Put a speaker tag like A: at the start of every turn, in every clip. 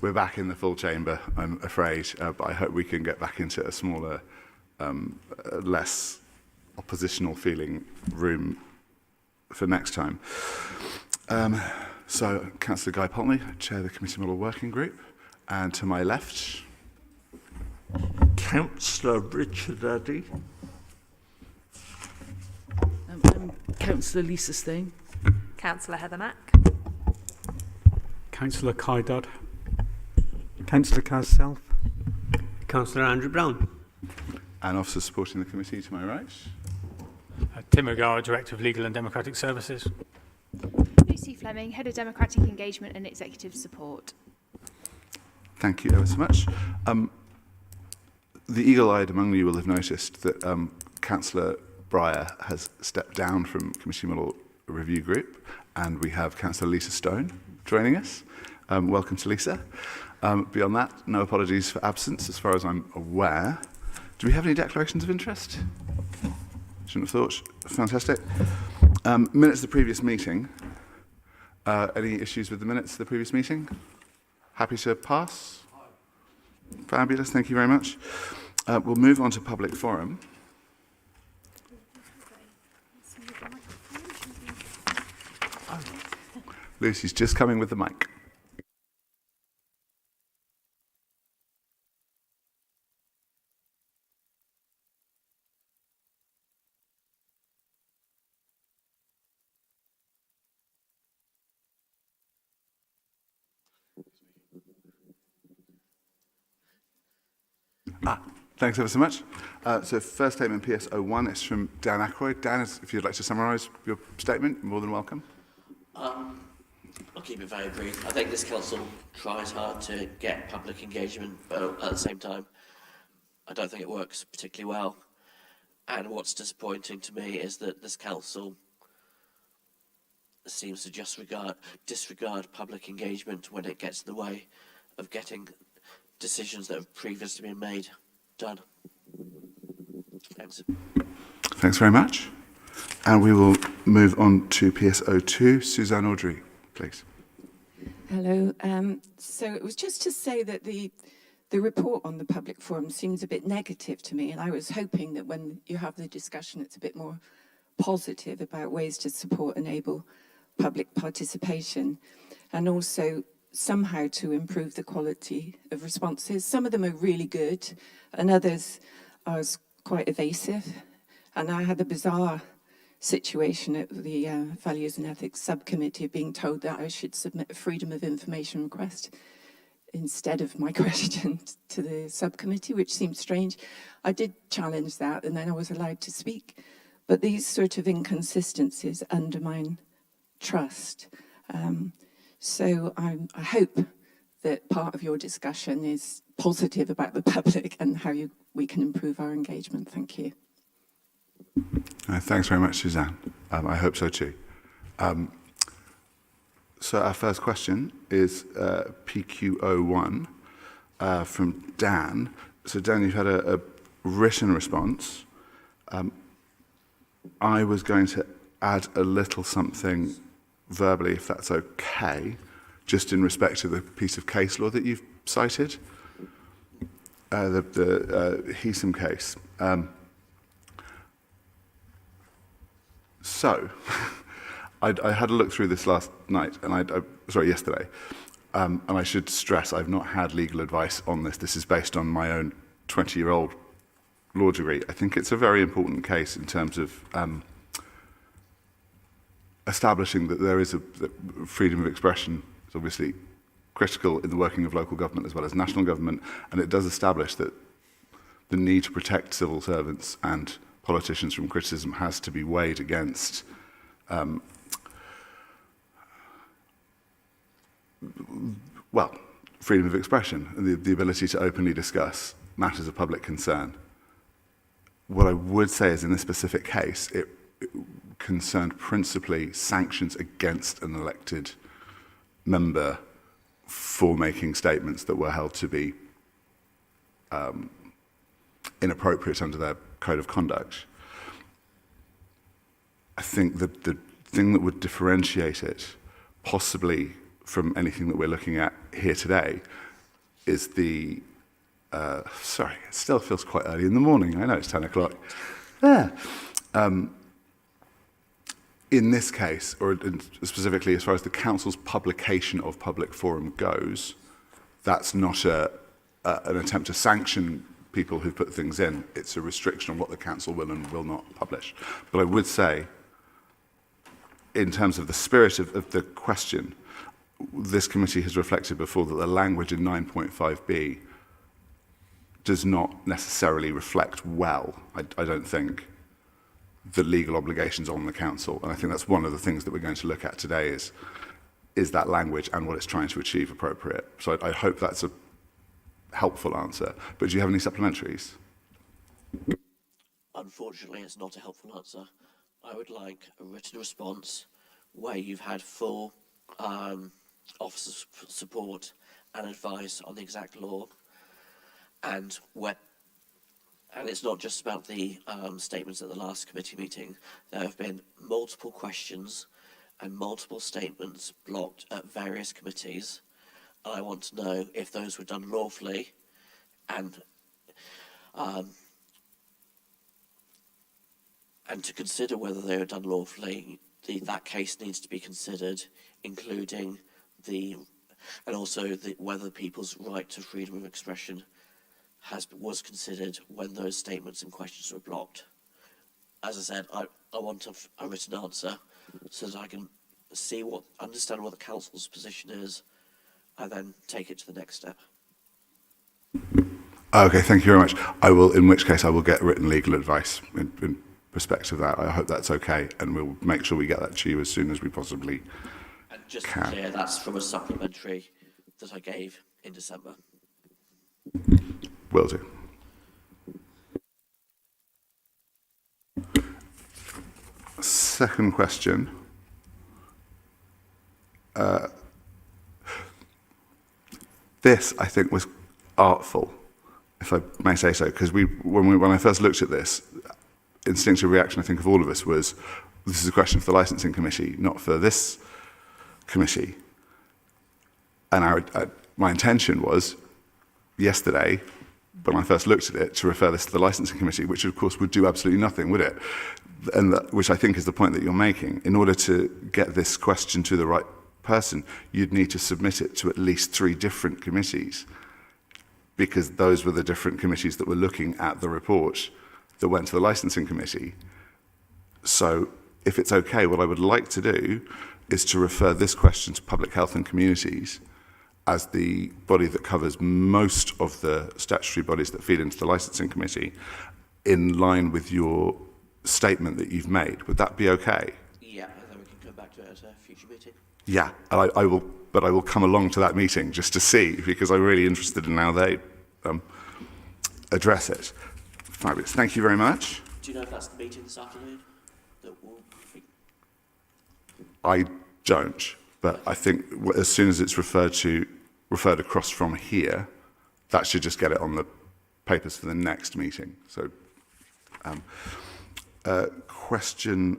A: we're back in the full chamber, I'm afraid, but I hope we can get back into a smaller, less oppositional feeling room for next time. So, Councillor Guy Polney, Chair of the Committee Model Working Group, and to my left,
B: Councillor Richard Addy.
C: I'm Councillor Lisa Stain.
D: Councillor Heather Mack.
E: Councillor Kai Dodd.
F: Councillor Kaz Self.
G: Councillor Andrew Brown.
A: and officers supporting the committee to my right.
H: Tim O'Gara, Director of Legal and Democratic Services.
I: Lucy Fleming, Head of Democratic Engagement and Executive Support.
A: Thank you ever so much. The eagle-eyed among you will have noticed that Councillor Breyer has stepped down from Committee Model Review Group, and we have Councillor Lisa Stone joining us. Welcome to Lisa. Beyond that, no apologies for absence as far as I'm aware. Do we have any declarations of interest? Shouldn't have thought. Fantastic. Minutes of the previous meeting. Any issues with the minutes of the previous meeting? Happy to pass? Fabulous, thank you very much. We'll move on to public forum. Lucy's just coming with the mic. Thanks ever so much. So first statement, PS01, is from Dan Aykroyd. Dan, if you'd like to summarise your statement, you're more than welcome.
J: I'll keep it very brief. I think this council tries hard to get public engagement, but at the same time, I don't think it works particularly well. And what's disappointing to me is that this council seems to just disregard public engagement when it gets in the way of getting decisions that have previously been made done. Thanks.
A: Thanks very much. And we will move on to PS02. Suzanne Audrey, please.
K: Hello. So it was just to say that the report on the public forum seems a bit negative to me, and I was hoping that when you have the discussion, it's a bit more positive about ways to support, enable public participation, and also somehow to improve the quality of responses. Some of them are really good, and others are quite evasive. And I had a bizarre situation at the Values and Ethics Subcommittee being told that I should submit a Freedom of Information request instead of my question to the subcommittee, which seemed strange. I did challenge that, and then I was allowed to speak. But these sort of inconsistencies undermine trust. So I hope that part of your discussion is positive about the public and how we can improve our engagement. Thank you.
A: Thanks very much, Suzanne. I hope so too. So our first question is PQ01 from Dan. So Dan, you've had a written response. I was going to add a little something verbally, if that's okay, just in respect to the piece of case law that you've cited, the Heesum case. So, I had a look through this last night, and yesterday, and I should stress I've not had legal advice on this. This is based on my own 20-year-old law degree. I think it's a very important case in terms of establishing that there is that freedom of expression is obviously critical in the working of local government as well as national government, and it does establish that the need to protect civil servants and politicians from criticism has to be weighed against freedom of expression and the ability to openly discuss matters of public concern. What I would say is in this specific case, it concerned principally sanctions against an elected member for making statements that were held to be inappropriate under their code of conduct. I think that the thing that would differentiate it possibly from anything that we're looking at here today is the, sorry, it still feels quite early in the morning. I know it's 10 o'clock. There. In this case, or specifically as far as the council's publication of public forum goes, that's not an attempt to sanction people who put things in. It's a restriction on what the council will and will not publish. But I would say, in terms of the spirit of the question, this committee has reflected before that the language in 9.5b does not necessarily reflect well, I don't think, the legal obligations on the council. And I think that's one of the things that we're going to look at today is that language and what it's trying to achieve appropriate. So I hope that's a helpful answer. But do you have any supplementaries?
J: Unfortunately, it's not a helpful answer. I would like a written response where you've had full officer support and advice on the exact law, and it's not just about the statements at the last committee meeting. There have been multiple questions and multiple statements blocked at various committees. I want to know if those were done lawfully, and to consider whether they were done lawfully. That case needs to be considered, including whether people's right to freedom of expression was considered when those statements and questions were blocked. As I said, I want a written answer so that I can understand what the council's position is, and then take it to the next step.
A: Okay, thank you very much. In which case I will get written legal advice in respect of that. I hope that's okay, and we'll make sure we get that to you as soon as we possibly
J: And just
A: can.
J: to be clear, that's from a supplementary that I gave in December.
A: Will do. Second question. This, I think, was artful, if I may say so, because when I first looked at this, instinctive reaction, I think, of all of us was, this is a question for the licensing committee, not for this committee. And my intention was, yesterday, when I first looked at it, to refer this to the licensing committee, which of course would do absolutely nothing, would it? And which I think is the point that you're making. In order to get this question to the right person, you'd need to submit it to at least 3 different committees, because those were the different committees that were looking at the report that went to the licensing committee. So if it's okay, what I would like to do is to refer this question to Public Health and Communities, as the body that covers most of the statutory bodies that feed into the licensing committee, in line with your statement that you've made. Would that be okay?
J: Yeah, and then we can come back to it at a future meeting.
A: Yeah, and I will come along to that meeting just to see, because I'm really interested in how they address it. Fabulous. Thank you very much.
J: Do you know if that's the meeting this afternoon? That will be...
A: I don't, but I think as soon as it's referred across from here, that should just get it on the papers for the next meeting. So, questions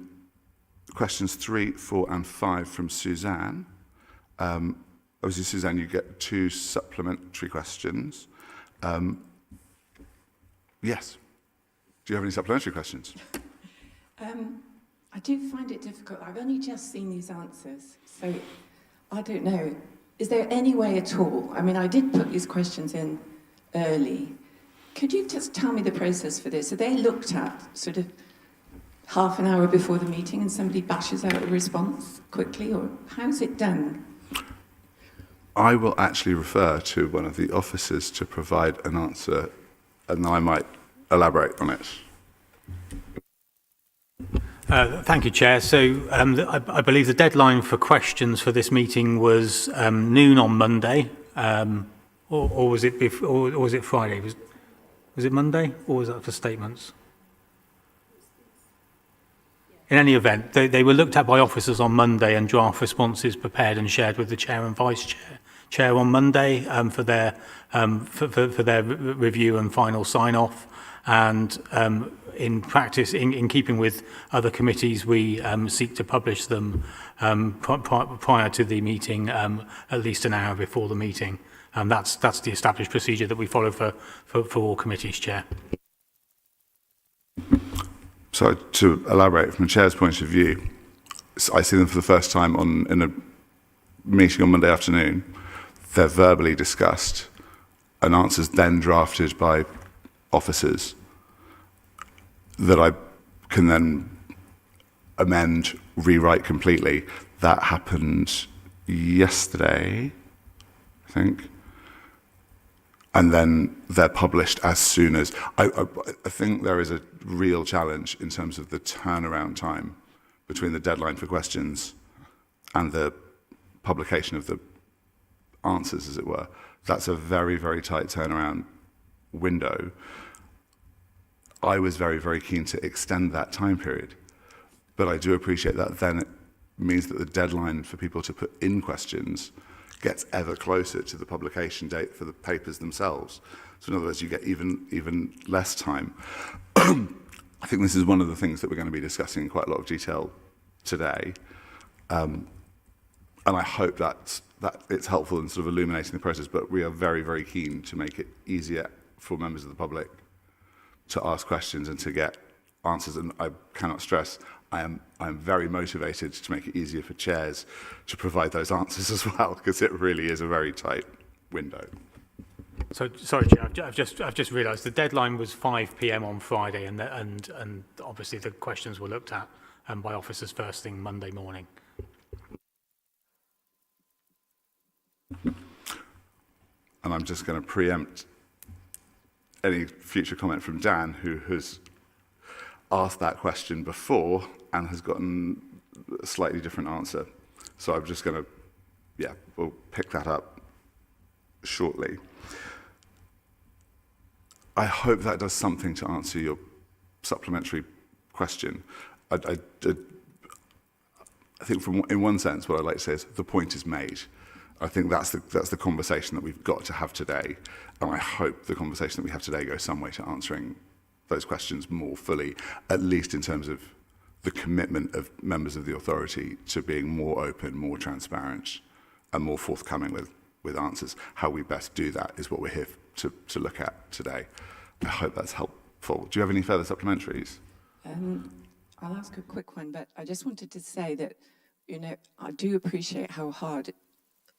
A: 3, 4, and 5 from Suzanne. Obviously, Suzanne, you get 2 supplementary questions. Yes. Do you have any supplementary questions?
K: I do find it difficult. I've only just seen these answers, so I don't know. Is there any way at all? I mean, I did put these questions in early. Could you just tell me the process for this? Are they looked at sort of half an hour before the meeting and somebody bashes out a response quickly, or how's it done?
A: I will actually refer to one of the officers to provide an answer, and then I might elaborate on it.
H: Thank you, Chair. So I believe the deadline for questions for this meeting was noon on Monday, or was it or was it Friday? Was it Monday, or was that for statements? In any event, they were looked at by officers on Monday, and draft responses prepared and shared with the Chair and Vice Chair on Monday for their review and final sign-off. And in practice, in keeping with other committees, we seek to publish them prior to the meeting, at least an hour before the meeting. That's the established procedure that we follow for all committees, Chair.
A: So to elaborate, from the Chair's point of view, I see them for the first time in a meeting on Monday afternoon. They're verbally discussed and answers then drafted by officers that I can then amend, rewrite completely. That happened yesterday, I think. And then they're published as soon as... I think there is a real challenge in terms of the turnaround time between the deadline for questions and the publication of the answers, as it were. That's a very, very tight turnaround window. I was very, very keen to extend that time period. But I do appreciate that then it means that the deadline for people to put in questions gets ever closer to the publication date for the papers themselves. So in other words, you get even less time. I think this is one of the things that we're going to be discussing in quite a lot of detail today. And I hope that it's helpful in sort of illuminating the process, but we are very, very keen to make it easier for members of the public to ask questions and to get answers. And I cannot stress, I'm very motivated to make it easier for chairs to provide those answers as well, because it really is a very tight window.
H: So sorry, Chair, I've just realised the deadline was 5 p.m. on Friday, and obviously the questions were looked at by officers first thing Monday morning.
A: And I'm just going to preempt any future comment from Dan, who has asked that question before and has gotten a slightly different answer. So I'm just going to, we'll pick that up shortly. I hope that does something to answer your supplementary question. I think in one sense, what I'd like to say is the point is made. I think that's the conversation that we've got to have today. And I hope the conversation that we have today goes some way to answering those questions more fully, at least in terms of the commitment of members of the authority to being more open, more transparent, and more forthcoming with answers. How we best do that is what we're here to look at today. I hope that's helpful. Do you have any further supplementaries?
K: I'll ask a quick one, but I just wanted to say that, I do appreciate how hard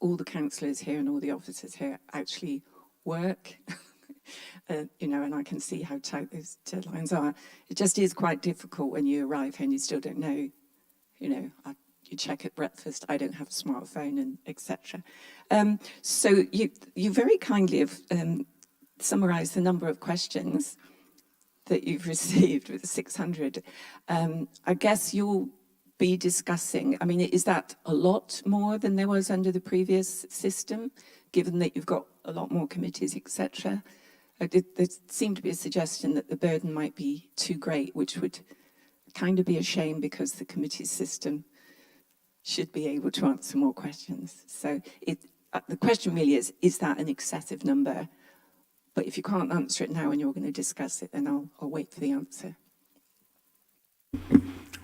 K: all the councillors here and all the officers here actually work. And I can see how tight those deadlines are. It just is quite difficult when you arrive here and you still don't know, you check at breakfast, I don't have a smartphone, and etc. So you very kindly have summarised the number of questions that you've received with 600. I guess you'll be discussing, is that a lot more than there was under the previous system, given that you've got a lot more committees, etc.? There seemed to be a suggestion that the burden might be too great, which would kind of be a shame because the committee system should be able to answer more questions. So the question really is that an excessive number? But if you can't answer it now and you're going to discuss it, then I'll wait for the answer.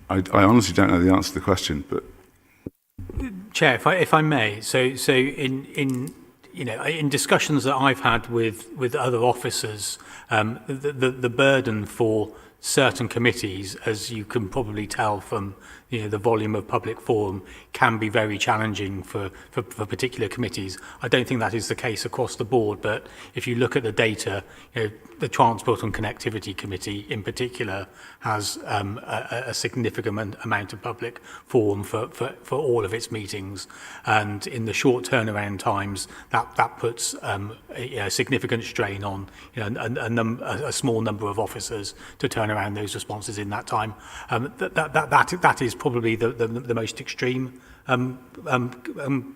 A: I honestly don't know the answer to the question, but...
H: Chair, if I may, so in discussions that I've had with other officers, the burden for certain committees, as you can probably tell from the volume of public forum, can be very challenging for particular committees. I don't think that is the case across the board, but if you look at the data, the Transport and Connectivity Committee in particular has a significant amount of public forum for all of its meetings, and in the short turnaround times, that puts a significant strain on a small number of officers to turn around those responses in that time. That is probably the most extreme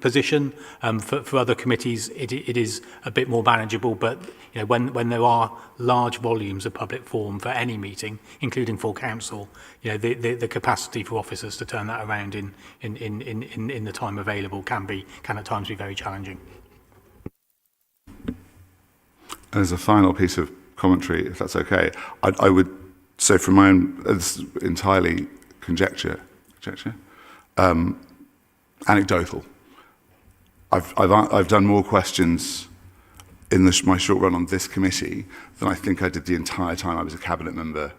H: position. For other committees, it is a bit more manageable, but when there are large volumes of public forum for any meeting, including full council, the capacity for officers to turn that around in the time available can at times be very challenging.
A: As a final piece of commentary, if that's okay, I would say from my own, it's entirely conjecture, anecdotal. I've done more questions in my short run on this committee than I think I did the entire time I was a cabinet member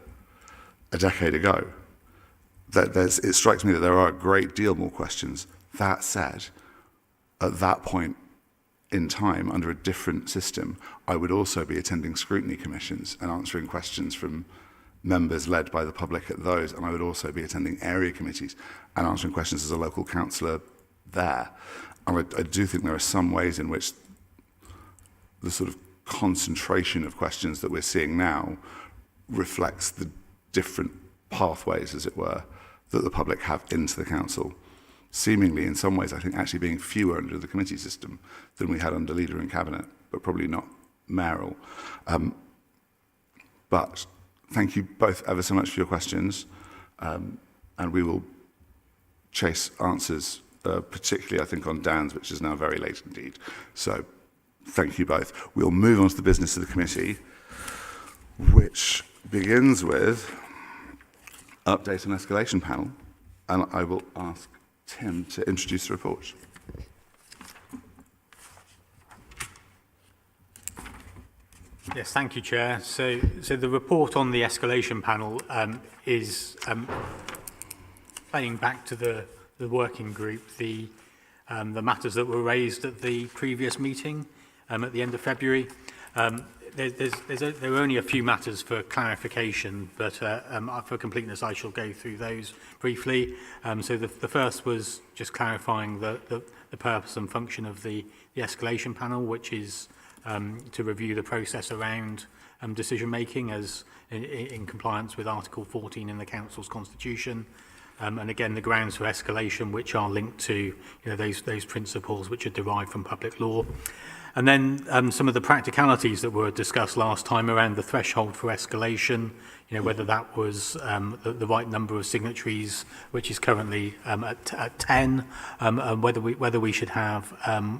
A: a decade ago. It strikes me that there are a great deal more questions. That said, at that point in time, under a different system, I would also be attending scrutiny commissions and answering questions from members led by the public at those, and I would also be attending area committees and answering questions as a local councillor there. And I do think there are some ways in which the sort of concentration of questions that we're seeing now reflects the different pathways, as it were, that the public have into the council. Seemingly, in some ways, I think actually being fewer under the committee system than we had under leader and cabinet, but probably not mayoral. But thank you both ever so much for your questions, and we will chase answers, particularly I think on Dan's, which is now very late indeed. So thank you both. We'll move on to the business of the committee, which begins with update on escalation panel, and I will ask Tim to introduce the report.
H: Yes, thank you, Chair. So the report on the escalation panel is playing back to the working group, the matters that were raised at the previous meeting at the end of February. There are only a few matters for clarification, but for completeness, I shall go through those briefly. So the first was just clarifying the purpose and function of the escalation panel, which is to review the process around decision making as in compliance with Article 14 in the Council's Constitution. And again, the grounds for escalation, which are linked to those principles which are derived from public law. And then some of the practicalities that were discussed last time around the threshold for escalation, whether that was the right number of signatories, which is currently at 10, and whether we should have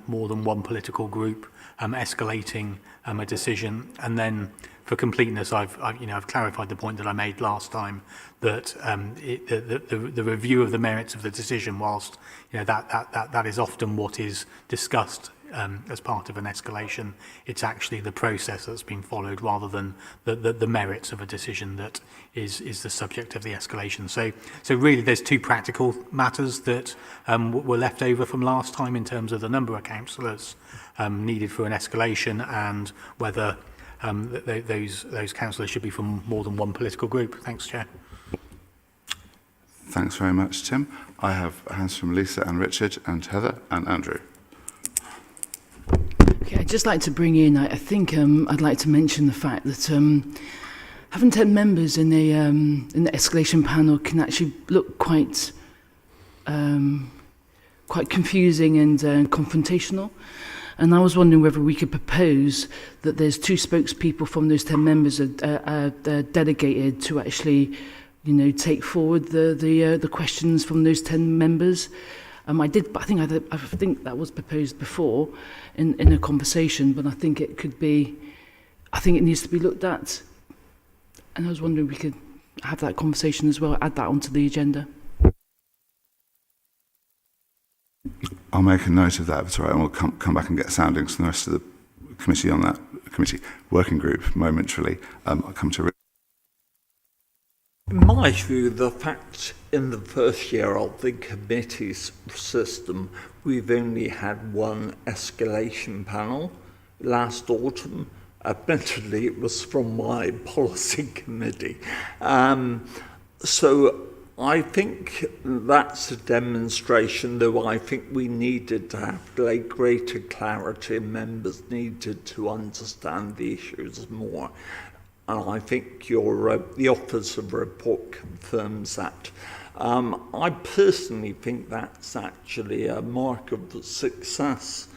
H: more than one political group escalating a decision. And then for completeness, I've clarified the point that I made last time, that the review of the merits of the decision, whilst that is often what is discussed as part of an escalation, it's actually the process that's been followed rather than the merits of a decision that is the subject of the escalation. So really there's two practical matters that were left over from last time in terms of the number of councillors needed for an escalation and whether those councillors should be from more than one political group. Thanks, Chair.
A: Thanks very much, Tim. I have hands from Lisa and Richard and Heather and Andrew.
C: Okay, I'd just like to bring in, I think I'd like to mention the fact that having 10 members in the escalation panel can actually look quite confusing and confrontational. And I was wondering whether we could propose that there's 2 spokespeople from those 10 members are delegated to actually, take forward the questions from those 10 members. I think that was proposed before in a conversation, but I think it needs to be looked at. And I was wondering if we could have that conversation as well, add that onto the agenda.
A: I'll make a note of that, if it's all right, and we'll come back and get soundings from the rest of the committee on that working group momentarily. I'll come to Richard.
B: In my view, the fact in the first year of the committee's system, we've only had one escalation panel last autumn. Admittedly, it was from my policy committee. So I think that's a demonstration, though I think we needed to have greater clarity. Members needed to understand the issues more. And I think the Office of Report confirms that. I personally think that's actually a mark of the success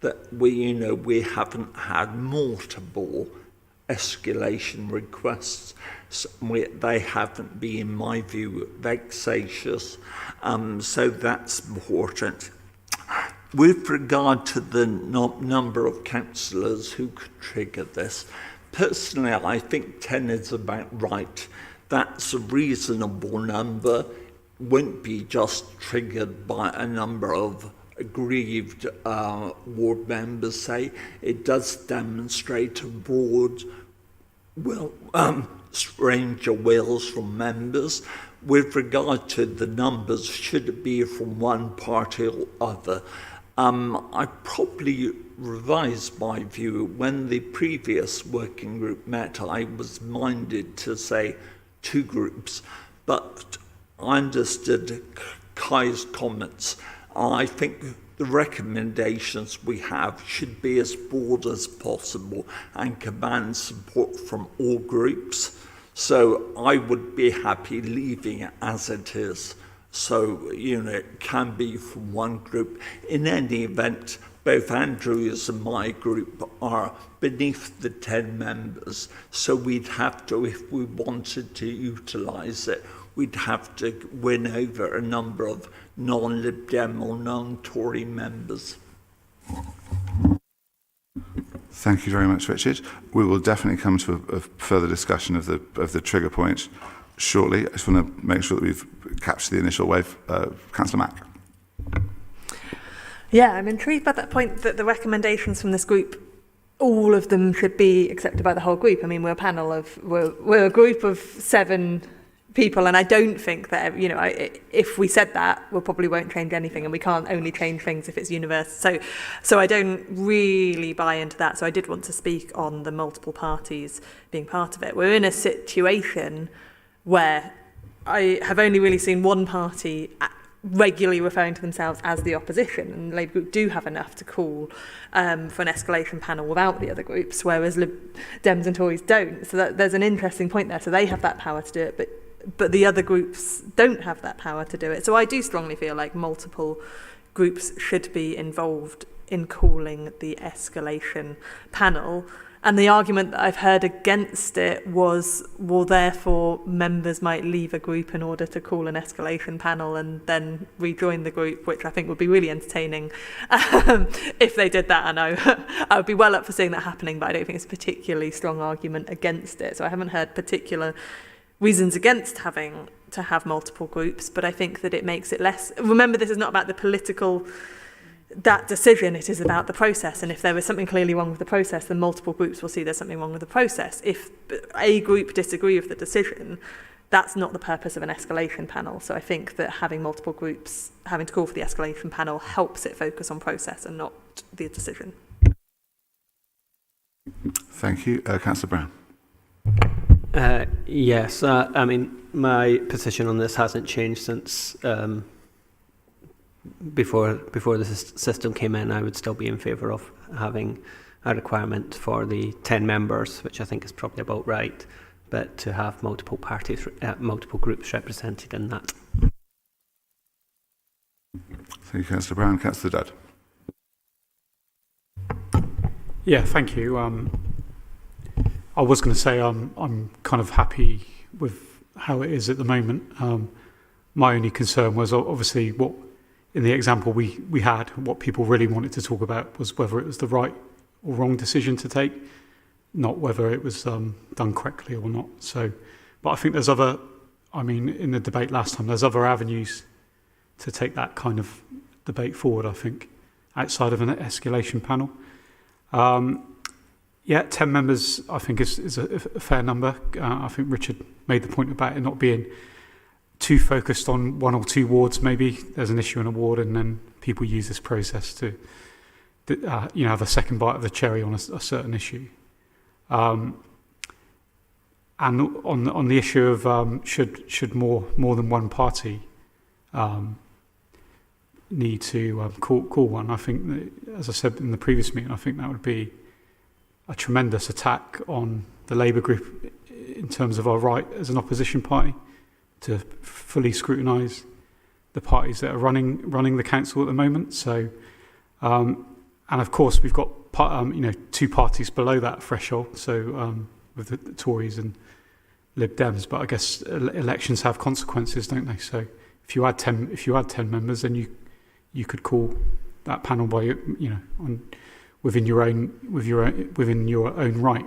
B: that we haven't had multiple escalation requests. They haven't been, in my view, vexatious. So that's important. With regard to the number of councillors who could trigger this, personally, I think 10 is about right. That's a reasonable number. Won't be just triggered by a number of aggrieved ward members say. It does demonstrate a broad range of wills from members. With regard to the numbers, should it be from one party or other? I probably revised my view. When the previous working group met, I was minded to say 2 groups, but I understood Kai's comments. I think the recommendations we have should be as broad as possible and command support from all groups. So I would be happy leaving it as it is. So, it can be from one group. In any event, both Andrew's and my group are beneath the 10 members. So we'd have to, if we wanted to utilise it, we'd have to win over a number of non-Lib Dem or non-Tory members.
A: Thank you very much, Richard. We will definitely come to a further discussion of the trigger point shortly. I just want to make sure that we've captured the initial wave. Councillor Mack.
D: Yeah, I'm intrigued by that point that the recommendations from this group, all of them should be accepted by the whole group. I mean, we're a group of 7 people, and I don't think that, if we said that, we probably won't change anything, and we can't only change things if it's universal. So I don't really buy into that. So I did want to speak on the multiple parties being part of it. We're in a situation where I have only really seen one party regularly referring to themselves as the opposition, and Labour Group do have enough to call for an escalation panel without the other groups, whereas Lib Dems and Tories don't. So there's an interesting point there. So they have that power to do it, but the other groups don't have that power to do it. So I do strongly feel like multiple groups should be involved in calling the escalation panel. And the argument that I've heard against it was, well, therefore members might leave a group in order to call an escalation panel and then rejoin the group, which I think would be really entertaining if they did that. And I would be well up for seeing that happening, but I don't think it's a particularly strong argument against it. So I haven't heard particular reasons against having to have multiple groups, but I think that it makes it less... Remember, this is not about the political... that decision, it is about the process, and if there is something clearly wrong with the process, then multiple groups will see there's something wrong with the process. If a group disagree with the decision, that's not the purpose of an escalation panel. So I think that having multiple groups having to call for the escalation panel helps it focus on process and not the decision.
A: Thank you. Councillor Brown.
G: Yes, I mean, my position on this hasn't changed since before the system came in. I would still be in favour of having a requirement for the 10 members, which I think is probably about right, but to have multiple parties, multiple groups represented in that.
A: Thank you, Councillor Brown. Councillor Dudd.
E: Yeah, thank you. I was going to say I'm kind of happy with how it is at the moment. My only concern was obviously what, in the example we had, what people really wanted to talk about was whether it was the right or wrong decision to take, not whether it was done correctly or not. So, but I think there's other, I mean, in the debate last time, there's other avenues to take that kind of debate forward, I think, outside of an escalation panel. Yeah, 10 members, I think, is a fair number. I think Richard made the point about it not being too focused on one or two wards. Maybe there's an issue in a ward, and then people use this process to, have a second bite of the cherry on a certain issue. And on the issue of should more than one party need to call one, I think that, as I said in the previous meeting, I think that would be a tremendous attack on the Labour group in terms of our right as an opposition party to fully scrutinise the parties that are running the council at the moment. So, and of course we've got two parties below that threshold. So with the Tories and Lib Dems, but I guess elections have consequences, don't they? So if you had 10 members, then you could call that panel by within your own right,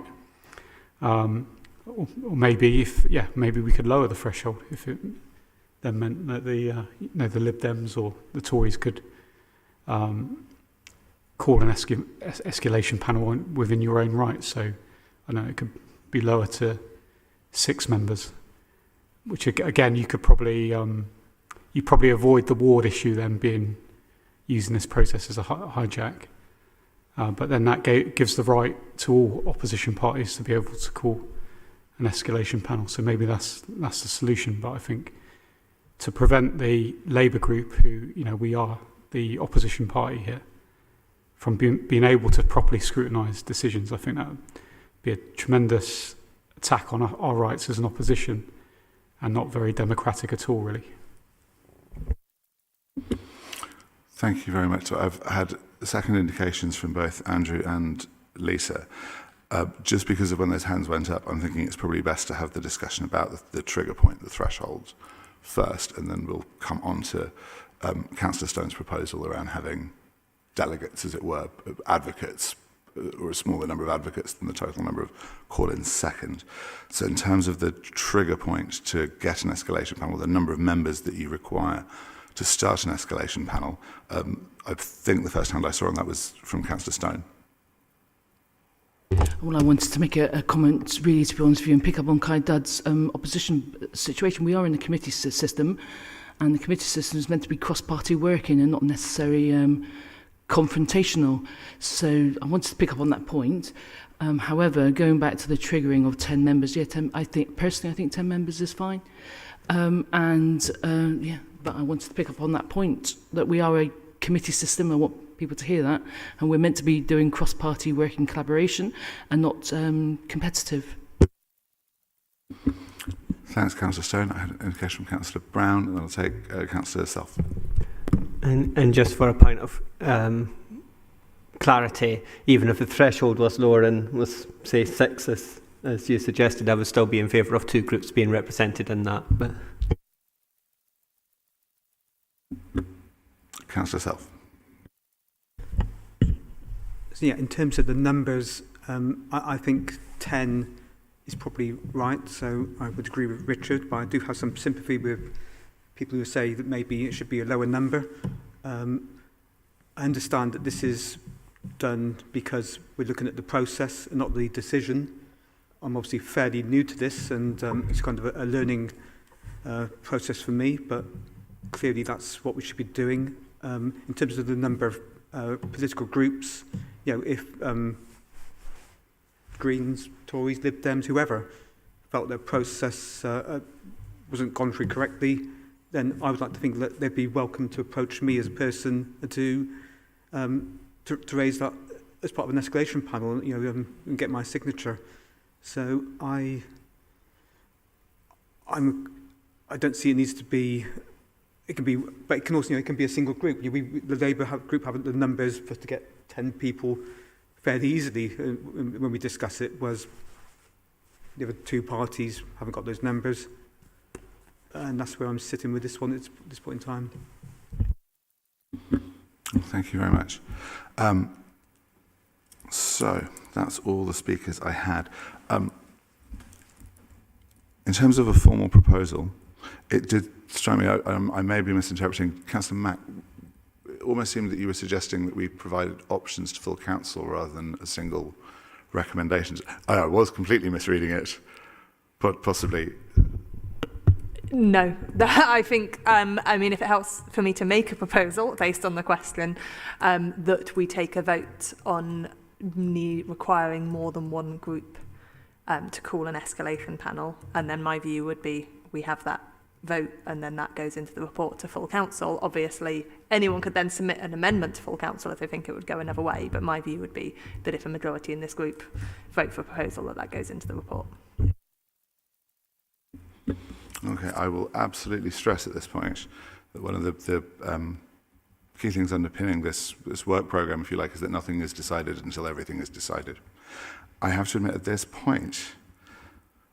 E: or maybe maybe we could lower the threshold if it then meant that the Lib Dems or the Tories could call an escalation panel within your own right. So I know it could be lower to 6 members, which again you could probably avoid the ward issue then being using this process as a hijack. But then that gives the right to all opposition parties to be able to call an escalation panel. So maybe that's the solution. But I think to prevent the Labour group, who we are the opposition party here, from being able to properly scrutinise decisions, I think that would be a tremendous attack on our rights as an opposition, and not very democratic at all, really.
A: Thank you very much. So I've had second indications from both Andrew and Lisa. Just because of when those hands went up, I'm thinking it's probably best to have the discussion about the trigger point, the thresholds, first, and then we'll come on to Councillor Stone's proposal around having delegates, as it were, advocates, or a smaller number of advocates than the total number of call-ins second. So in terms of the trigger point to get an escalation panel, the number of members that you require to start an escalation panel, I think the first hand I saw on that was from Councillor Stone.
C: Well, I wanted to make a comment, really, to be honest with you, and pick up on Kai Dudd's opposition situation. We are in the committee system, and the committee system is meant to be cross-party working and not necessarily confrontational. So I wanted to pick up on that point. However, going back to the triggering of 10 members, yeah, 10, I think 10 members is fine. But I wanted to pick up on that point, that we are a committee system. I want people to hear that, and we're meant to be doing cross-party working collaboration and not competitive.
A: Thanks, Councillor Stone. I had an indication from Councillor Brown, and then I'll take Councillor Self.
G: And just for a point of clarity, even if the threshold was lower and was, say, 6, as you suggested, I would still be in favour of 2 groups being represented in that. But
A: Councillor Self.
F: So yeah, in terms of the numbers, I think 10 is probably right. So I would agree with Richard, but I do have some sympathy with people who say that maybe it should be a lower number. I understand that this is done because we're looking at the process and not the decision. I'm obviously fairly new to this, and it's kind of a learning process for me, but clearly that's what we should be doing. In terms of the number of political groups, if Greens, Tories, Lib Dems, whoever felt their process wasn't gone through correctly, then I would like to think that they'd be welcome to approach me as a person to raise that as part of an escalation panel, and get my signature. So I don't see it needs to be. It can be, but it can also, it can be a single group. The Labour group have the numbers for to get 10 people fairly easily. When we discuss it, was the other 2 parties haven't got those numbers, and that's where I'm sitting with this one at this point in time.
A: Thank you very much. So that's all the speakers I had. In terms of a formal proposal, it did strike me, I may be misinterpreting, Councillor Mack, it almost seemed that you were suggesting that we provided options to full council rather than a single recommendation. I was completely misreading it, but possibly.
D: No, I think, if it helps for me to make a proposal based on the question, that we take a vote on requiring more than one group to call an escalation panel, and then my view would be we have that vote, and then that goes into the report to full council. Obviously, anyone could then submit an amendment to full council if they think it would go another way, but my view would be that if a majority in this group vote for a proposal, that goes into the report.
A: Okay, I will absolutely stress at this point that one of the key things underpinning this work programme, if you like, is that nothing is decided until everything is decided. I have to admit at this point,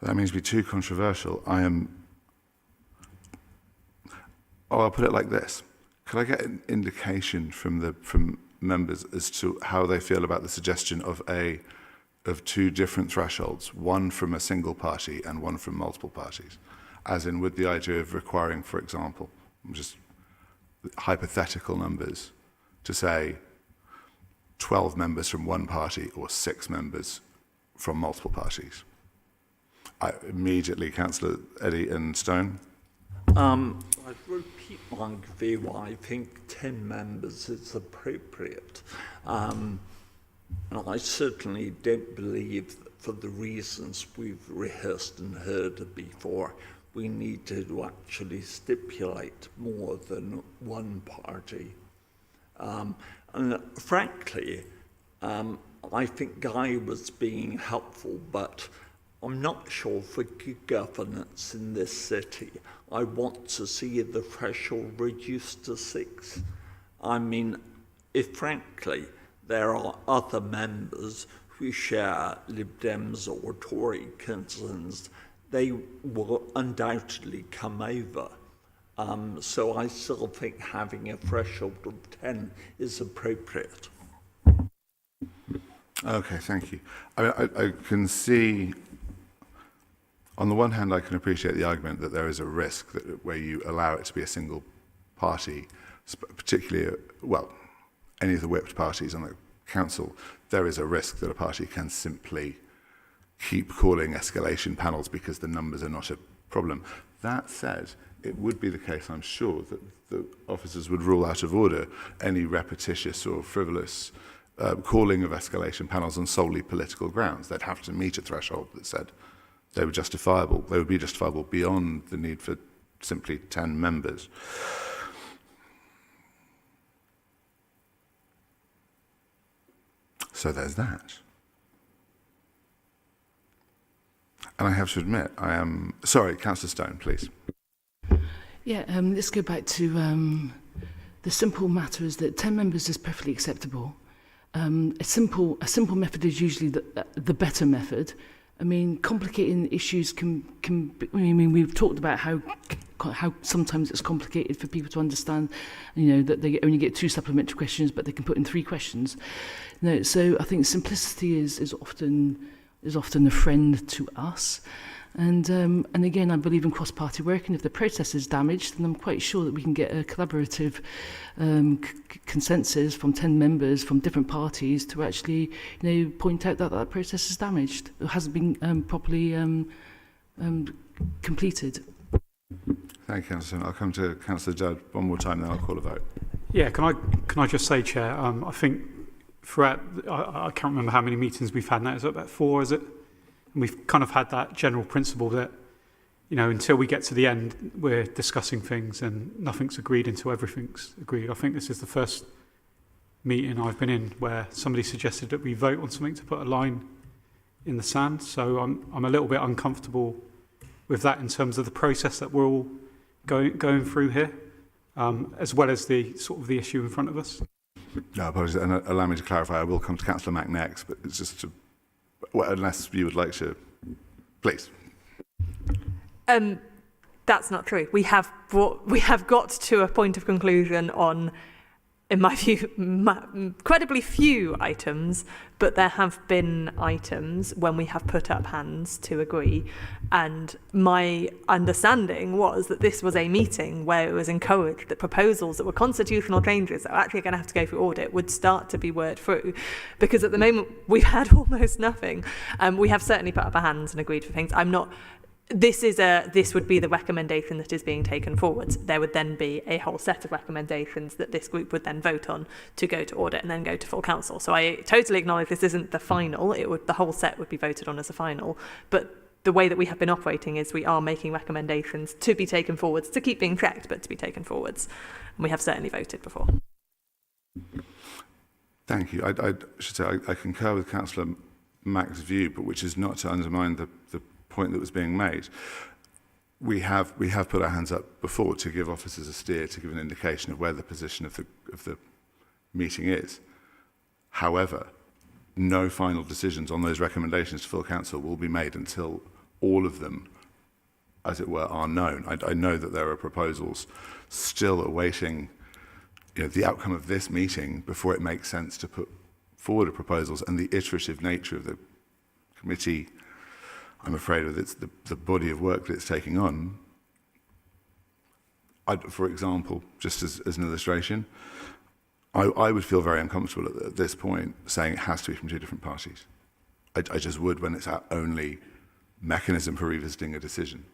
A: that means to be too controversial, I'll put it like this. Could I get an indication from members as to how they feel about the suggestion of 2 different thresholds, one from a single party and one from multiple parties? As in, with the idea of requiring, for example, just hypothetical numbers, to say 12 members from one party or 6 members from multiple parties? Immediately, Councillor Eddy and Stone.
B: I'd repeat my view. I think 10 members is appropriate. And I certainly don't believe that for the reasons we've rehearsed and heard before, we need to actually stipulate more than one party. And frankly, I think Guy was being helpful, but I'm not sure for good governance in this city. I want to see the threshold reduced to 6. I mean, if frankly there are other members who share Lib Dems or Tory concerns, they will undoubtedly come over. So I still think having a threshold of 10 is appropriate.
A: Okay, thank you. I can see, on the one hand, I can appreciate the argument that there is a risk that where you allow it to be a single party, particularly, well, any of the whipped parties on the council, there is a risk that a party can simply keep calling escalation panels because the numbers are not a problem. That said, it would be the case, I'm sure, that the officers would rule out of order any repetitious or frivolous calling of escalation panels on solely political grounds. They'd have to meet a threshold that said they were justifiable. They would be justifiable beyond the need for simply 10 members. So there's that. And I have to admit, I am... Sorry, Councillor Stone, please.
C: Yeah, let's go back to the simple matter is that 10 members is perfectly acceptable. A simple method is usually the better method. I mean, complicating issues can I mean, we've talked about how sometimes it's complicated for people to understand, you know, that they only get 2 supplementary questions, but they can put in 3 questions. You know, so I think simplicity is often a friend to us. And again, I believe in cross-party work, and if the process is damaged, then I'm quite sure that we can get a collaborative consensus from 10 members from different parties to actually, you know, point out that that process is damaged, or hasn't been properly completed.
A: Thank you, Councillor. I'll come to Councillor Judd one more time, then I'll call a vote.
E: Yeah, can I just say, Chair, I think throughout, I can't remember how many meetings we've had now, is it about 4, is it? And we've kind of had that general principle that, you know, until we get to the end, we're discussing things and nothing's agreed until everything's agreed. I think this is the first meeting I've been in where somebody suggested that we vote on something to put a line in the sand. So I'm a little bit uncomfortable with that in terms of the process that we're all going through here, as well as the sort of the issue in front of us.
A: No, apologies. And allow me to clarify, I will come to Councillor Mack next, but it's just to... Well, unless you would like to, please.
D: That's not true. We have got to a point of conclusion on, in my view, incredibly few items, but there have been items when we have put up hands to agree. And my understanding was that this was a meeting where it was encouraged that proposals that were constitutional changes that are actually going to have to go through audit would start to be worked through. Because at the moment, we've had almost nothing. We have certainly put up our hands and agreed for things. This would be the recommendation that is being taken forward. There would then be a whole set of recommendations that this group would then vote on to go to audit and then go to full council. So I totally acknowledge this isn't the final. The whole set would be voted on as a final. But the way that we have been operating is we are making recommendations to be taken forwards, to keep being checked, but to be taken forwards. And we have certainly voted before.
A: Thank you. I should say I concur with Councillor Mack's view, but which is not to undermine the point that was being made. We have put our hands up before to give officers a steer, to give an indication of where the position of the meeting is. However, no final decisions on those recommendations to full council will be made until all of them, as it were, are known. I know that there are proposals still awaiting, you know, the outcome of this meeting before it makes sense to put forward proposals, and the iterative nature of the committee, I'm afraid, with the body of work that it's taking on. For example, just as an illustration, I would feel very uncomfortable at this point saying it has to be from two different parties. I just would when it's our only mechanism for revisiting a decision.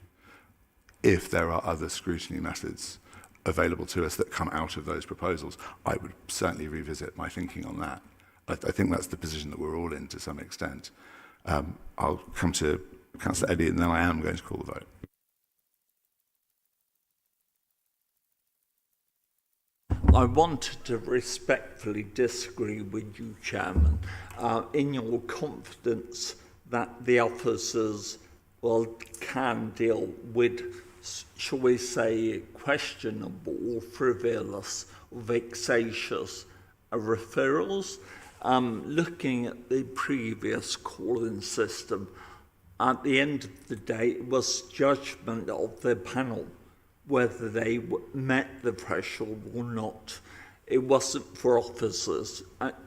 A: If there are other scrutiny methods available to us that come out of those proposals, I would certainly revisit my thinking on that. I think that's the position that we're all in to some extent. I'll come to Councillor Eddy and then I am going to call the vote.
B: I wanted to respectfully disagree with you, Chairman, in your confidence that the officers can deal with, shall we say, questionable, frivolous, vexatious referrals. Looking at the previous calling system, at the end of the day, it was judgment of the panel whether they met the threshold or not. It wasn't for officers.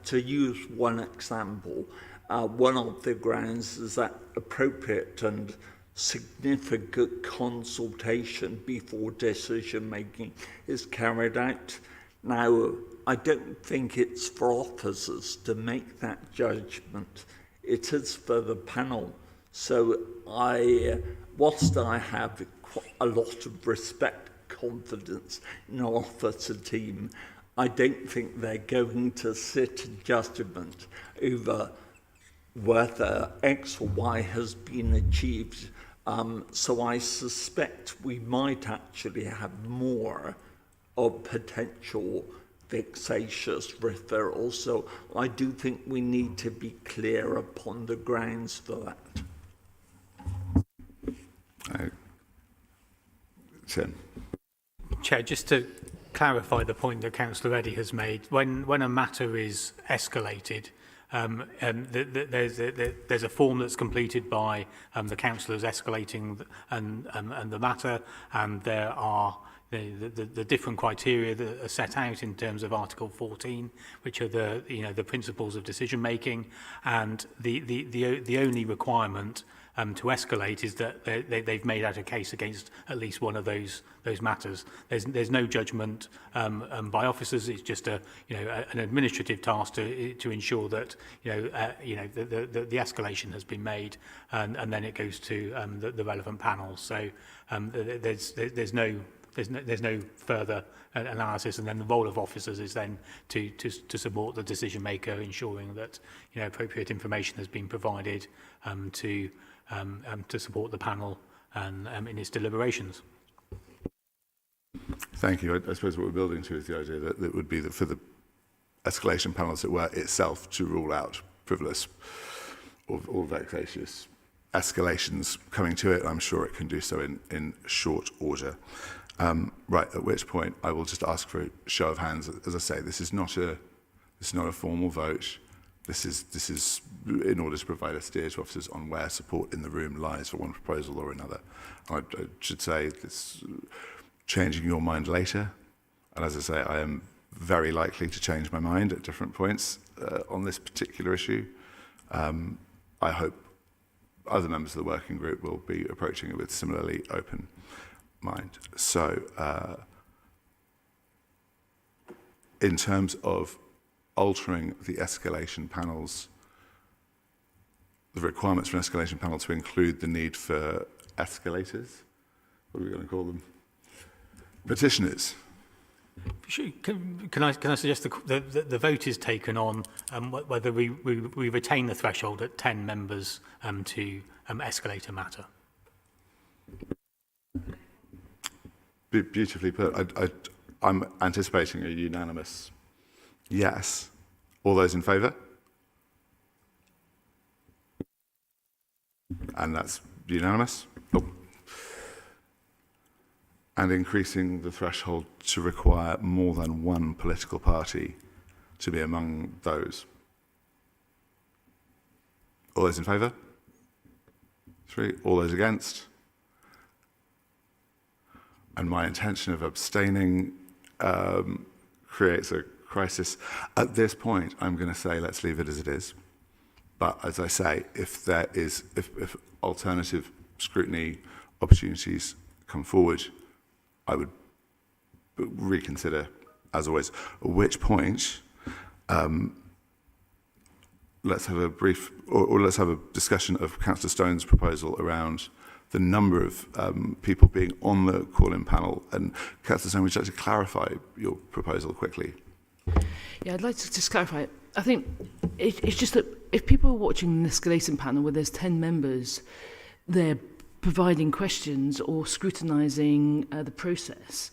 B: To use one example, one of the grounds is that appropriate and significant consultation before decision making is carried out. Now, I don't think it's for officers to make that judgment. It is for the panel. So whilst I have a lot of respect, confidence in our officer team, I don't think they're going to sit in judgment over whether X or Y has been achieved. So I suspect we might actually have more of potential vexatious referrals. So I do think we need to be clear upon the grounds for that.
A: Tim.
H: Chair, just to clarify the point that Councillor Eddy has made, when a matter is escalated, there's a form that's completed by the councillors escalating and the matter, and there are the different criteria that are set out in terms of Article 14, which are the principles of decision making, and the only requirement to escalate is that they've made out a case against at least one of those matters. There's no judgment by officers. It's just an administrative task to ensure that the escalation has been made, and then it goes to the relevant panels. So there's no further analysis, and then the role of officers is then to support the decision maker, ensuring that appropriate information has been provided to support the panel and in its deliberations.
A: Thank you. I suppose what we're building to is the idea that it would be that for the escalation panel, as it were, itself to rule out frivolous or vexatious escalations coming to it. I'm sure it can do so in short order. Right, at which point I will just ask for a show of hands. As I say, this is not a formal vote. This is in order to provide a steer to officers on where support in the room lies for one proposal or another. I should say this changing your mind later, and as I say, I am very likely to change my mind at different points on this particular issue. I hope other members of the working group will be approaching it with similarly open mind. So, in terms of altering the escalation panels, the requirements for an escalation panel to include the need for escalators, what are we going to call them? Petitioners.
H: Can I suggest the vote is taken on whether we retain the threshold at 10 members to escalate a matter?
A: Beautifully put. I'm anticipating a unanimous yes. All those in favour? And that's unanimous. Oh. And increasing the threshold to require more than one political party to be among those. All those in favour? 3. All those against? And my intention of abstaining creates a crisis. At this point, I'm going to say let's leave it as it is. But as I say, if alternative scrutiny opportunities come forward, I would reconsider as always, at which point let's have a brief, or let's have a discussion of Councillor Stone's proposal around the number of people being on the call-in panel. And Councillor Stone, would you like to clarify your proposal quickly?
C: Yeah, I'd like to just clarify. I think it's just that if people are watching an escalating panel where there's 10 members, they're providing questions or scrutinising the process.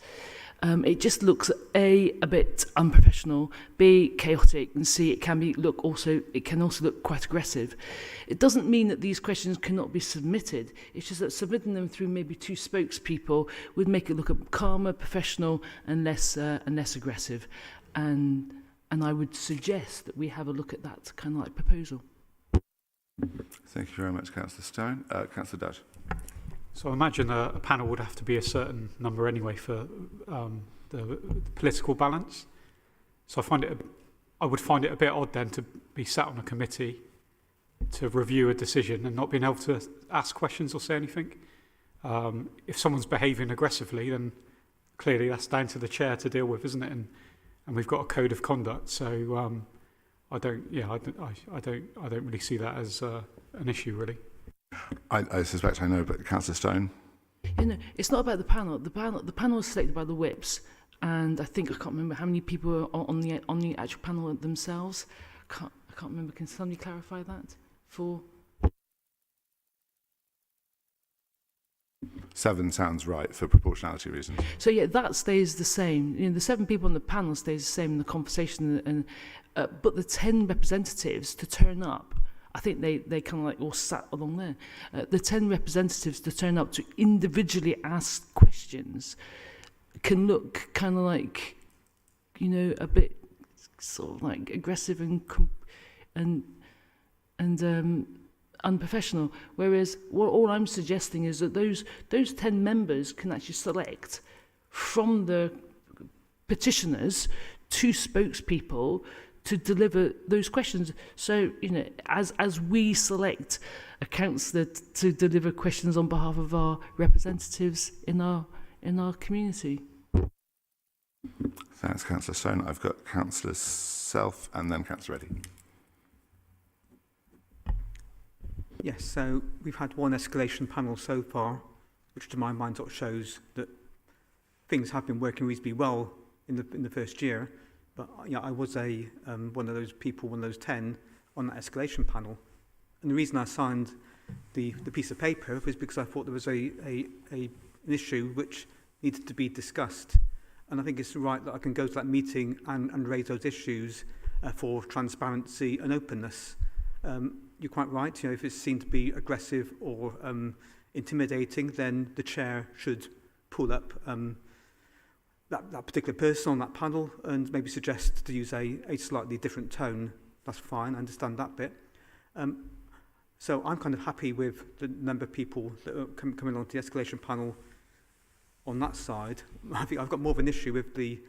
C: It just looks a bit unprofessional, B, chaotic, and C, it can also look quite aggressive. It doesn't mean that these questions cannot be submitted. It's just that submitting them through maybe 2 spokespeople would make it look calmer, professional, and less aggressive. And I would suggest that we have a look at that kind of like proposal.
A: Thank you very much, Councillor Stone. Councillor Dodge.
E: So I imagine a panel would have to be a certain number anyway for the political balance. So I would find it a bit odd then to be sat on a committee to review a decision and not being able to ask questions or say anything. If someone's behaving aggressively, then clearly that's down to the chair to deal with, isn't it? And we've got a code of conduct. So I don't really see that as an issue, really.
A: I suspect I know, but Councillor Stone?
C: You know, it's not about the panel. The panel is selected by the whips, and I can't remember how many people are on the actual panel themselves. I can't remember. Can somebody clarify that?
A: 7 sounds right for proportionality reasons.
C: So yeah, that stays the same. You know, the 7 people on the panel stays the same in the conversation, and but the 10 representatives to turn up, I think they kind of like all sat along there. The 10 representatives to turn up to individually ask questions can look kind of like, you know, a bit sort of like aggressive and unprofessional. Whereas all I'm suggesting is that those 10 members can actually select from the petitioners 2 spokespeople to deliver those questions. So, you know, as we select a councillor to deliver questions on behalf of our representatives in our community.
A: Thanks, Councillor Stone. I've got Councillor Self and then Councillor Reddy.
F: Yes, so we've had one escalation panel so far, which to my mind sort of shows that things have been working reasonably well in the first year. But yeah, I was one of those people, one of those 10 on that escalation panel. And the reason I signed the piece of paper was because I thought there was an issue which needed to be discussed. And I think it's right that I can go to that meeting and raise those issues for transparency and openness. You're quite right, you know, if it's seen to be aggressive or intimidating, then the chair should pull up that particular person on that panel and maybe suggest to use a slightly different tone. That's fine, I understand that bit. So I'm kind of happy with the number of people that are coming onto the escalation panel on that side. I think I've got more of an issue with the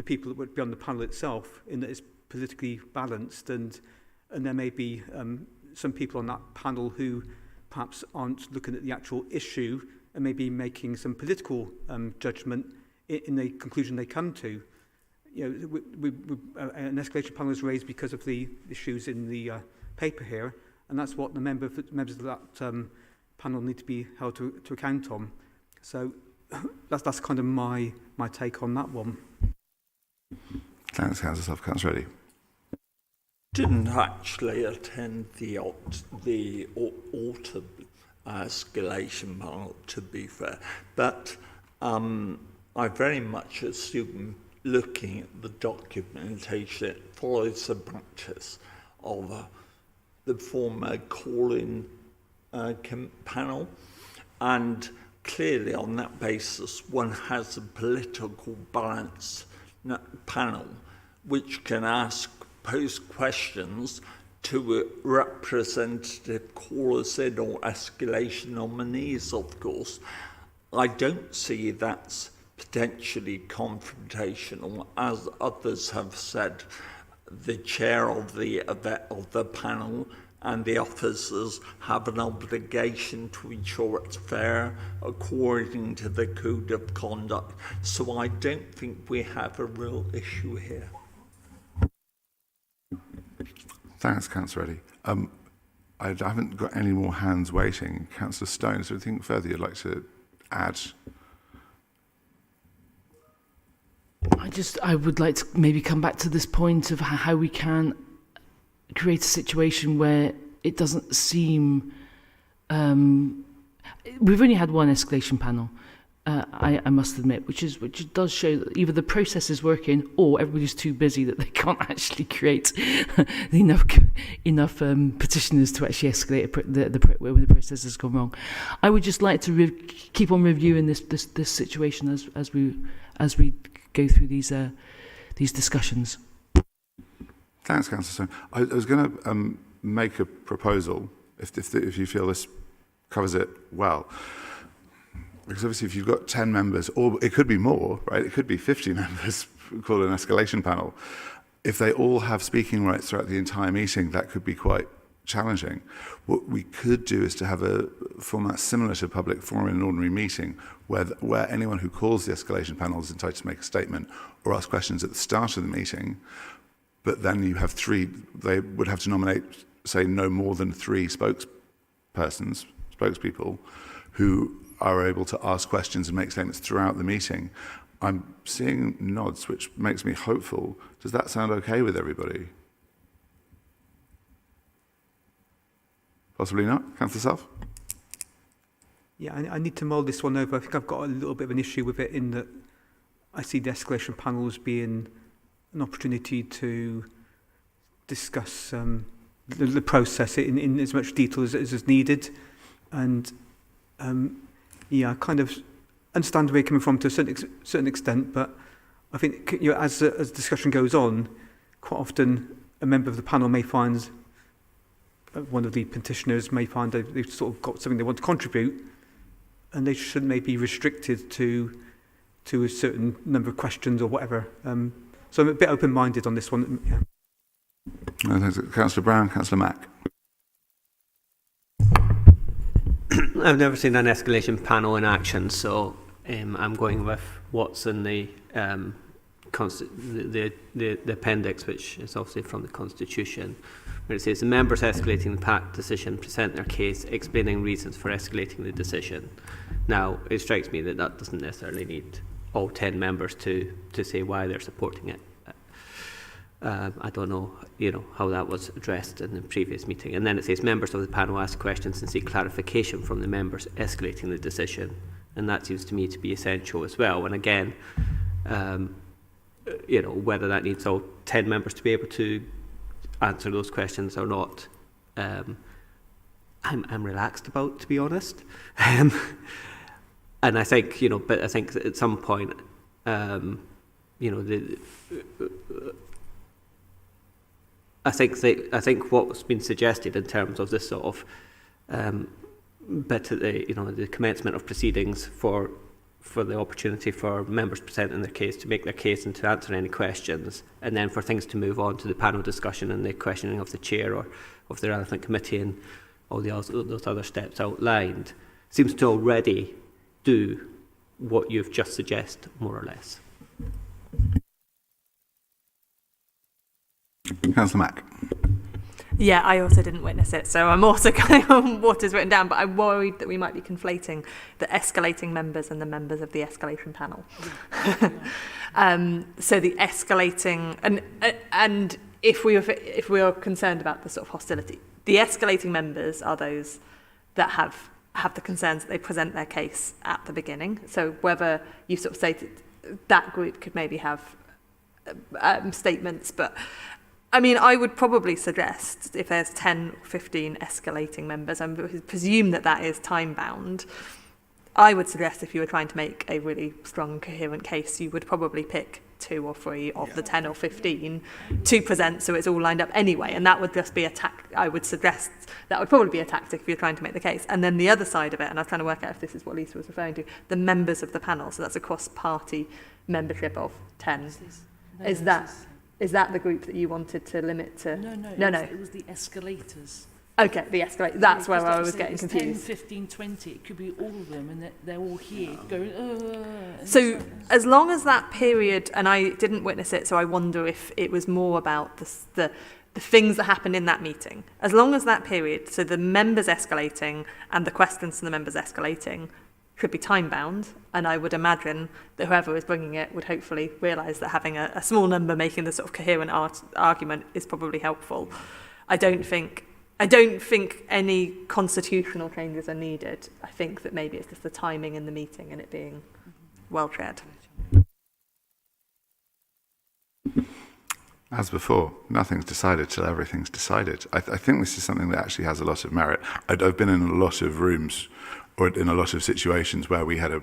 F: people that would be on the panel itself, in that it's politically balanced, and there may be some people on that panel who perhaps aren't looking at the actual issue and maybe making some political judgment in the conclusion they come to. You know, an escalation panel is raised because of the issues in the paper here, and that's what the members of that panel need to be held to account on. So that's kind of my take on that one.
A: Thanks, Councillor Self. Councillor Reddy.
B: Didn't actually attend the autumn escalation panel, to be fair, but I very much assume, looking at the documentation, it follows the practice of the former call-in panel, and clearly on that basis one has a political balance panel which can pose questions to representative callers in or escalation nominees, of course. I don't see that's potentially confrontational. As others have said, the chair of the panel and the officers have an obligation to ensure it's fair according to the code of conduct. So I don't think we have a real issue here.
A: Thanks, Councillor Eddy. I haven't got any more hands waiting. Councillor Stone, is there anything further you'd like to add?
C: I would like to maybe come back to this point of how we can create a situation where it doesn't seem... we've only had one escalation panel, I must admit, which does show that either the process is working or everybody's too busy that they can't actually create enough petitioners to actually escalate when the process has gone wrong. I would just like to keep on reviewing this situation as we go through these discussions.
A: Thanks, Councillor Stone. I was going to make a proposal, if you feel this covers it well. Because obviously if you've got 10 members, or it could be more, right? It could be 50 members called an escalation panel. If they all have speaking rights throughout the entire meeting, that could be quite challenging. What we could do is to have a format similar to a public forum in an ordinary meeting, where anyone who calls the escalation panel is entitled to make a statement or ask questions at the start of the meeting, but then you have they would have to nominate, say, no more than 3 spokespeople, who are able to ask questions and make statements throughout the meeting. I'm seeing nods, which makes me hopeful. Does that sound okay with everybody? Possibly not. Councillor Self?
F: Yeah, I need to mull this one over. I think I've got a little bit of an issue with it in that I see the escalation panel as being an opportunity to discuss the process in as much detail as is needed. And I kind of understand where you're coming from to a certain extent, but I think as discussion goes on, quite often a member of the panel may find, one of the petitioners may find that they've sort of got something they want to contribute, and they shouldn't maybe be restricted to a certain number of questions or whatever. So I'm a bit open-minded on this one. Yeah.
A: Thanks. Councillor Brown, Councillor Mack.
G: I've never seen an escalation panel in action, so I'm going with what's in the appendix, which is obviously from the Constitution, where it says the members escalating the PAC decision present their case, explaining reasons for escalating the decision. Now, it strikes me that doesn't necessarily need all 10 members to say why they're supporting it. I don't know, how that was addressed in the previous meeting. And then it says members of the panel ask questions and seek clarification from the members escalating the decision. And that seems to me to be essential as well. And again, whether that needs all 10 members to be able to answer those questions or not, I'm relaxed about, to be honest. And I think, but I think at some point, I think what's been suggested in terms of this sort of bit at the commencement of proceedings for the opportunity for members presenting their case to make their case and to answer any questions, and then for things to move on to the panel discussion and the questioning of the chair or of the relevant committee and all those other steps outlined, seems to already do what you've just suggested, more or less.
A: Councillor Mack.
D: Yeah, I also didn't witness it, so I'm also going on what is written down, but I'm worried that we might be conflating the escalating members and the members of the escalation panel. So the escalating, and if we are concerned about the sort of hostility, the escalating members are those that have the concerns that they present their case at the beginning. So whether you sort of say that group could maybe have statements, but I mean, I would probably suggest if there's 10 or 15 escalating members, I presume that is time-bound, I would suggest if you were trying to make a really strong, coherent case, you would probably pick 2 or 3 of the 10 or 15 to present, so it's all lined up anyway, and that would just be I would suggest that would probably be a tactic if you're trying to make the case. And then the other side of it, and I was trying to work out if this is what Lisa was referring to, the members of the panel, so that's a cross-party membership of 10. Is that the group that you wanted to limit to?
C: No. It was the escalators.
D: Okay, the escalate. That's where
C: Because
D: I was
C: say
D: getting
C: it's
D: confused.
C: 10, 15, 20. It could be all of them, and they're all here going. And
D: So
C: it's like-
D: as long as that period, and I didn't witness it, so I wonder if it was more about the things that happened in that meeting. As long as that period, so the members escalating and the questions to the members escalating should be time bound, and I would imagine that whoever is bringing it would hopefully realise that having a small number making the sort of coherent argument is probably helpful. I don't think any constitutional changes are needed. I think that maybe it's just the timing in the meeting and it being well chaired.
A: As before, nothing's decided till everything's decided. I think this is something that actually has a lot of merit. I've been in a lot of rooms or in a lot of situations where we had to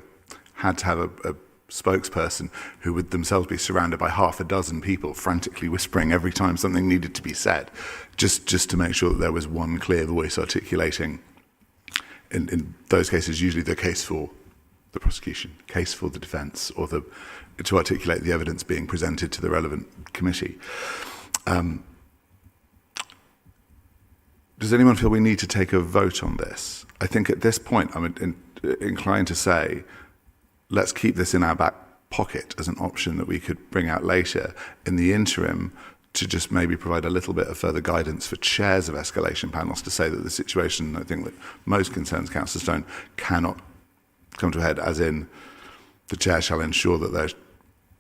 A: have a spokesperson who would themselves be surrounded by half a dozen people frantically whispering every time something needed to be said, just to make sure that there was one clear voice articulating, in those cases, usually the case for the prosecution, case for the defence, or to articulate the evidence being presented to the relevant committee. Does anyone feel we need to take a vote on this? I think at this point I'm inclined to say, let's keep this in our back pocket as an option that we could bring out later. In the interim, to just maybe provide a little bit of further guidance for chairs of escalation panels to say that the situation, I think, that most concerns Councillor Stone cannot come to a head, as in the chair shall ensure that there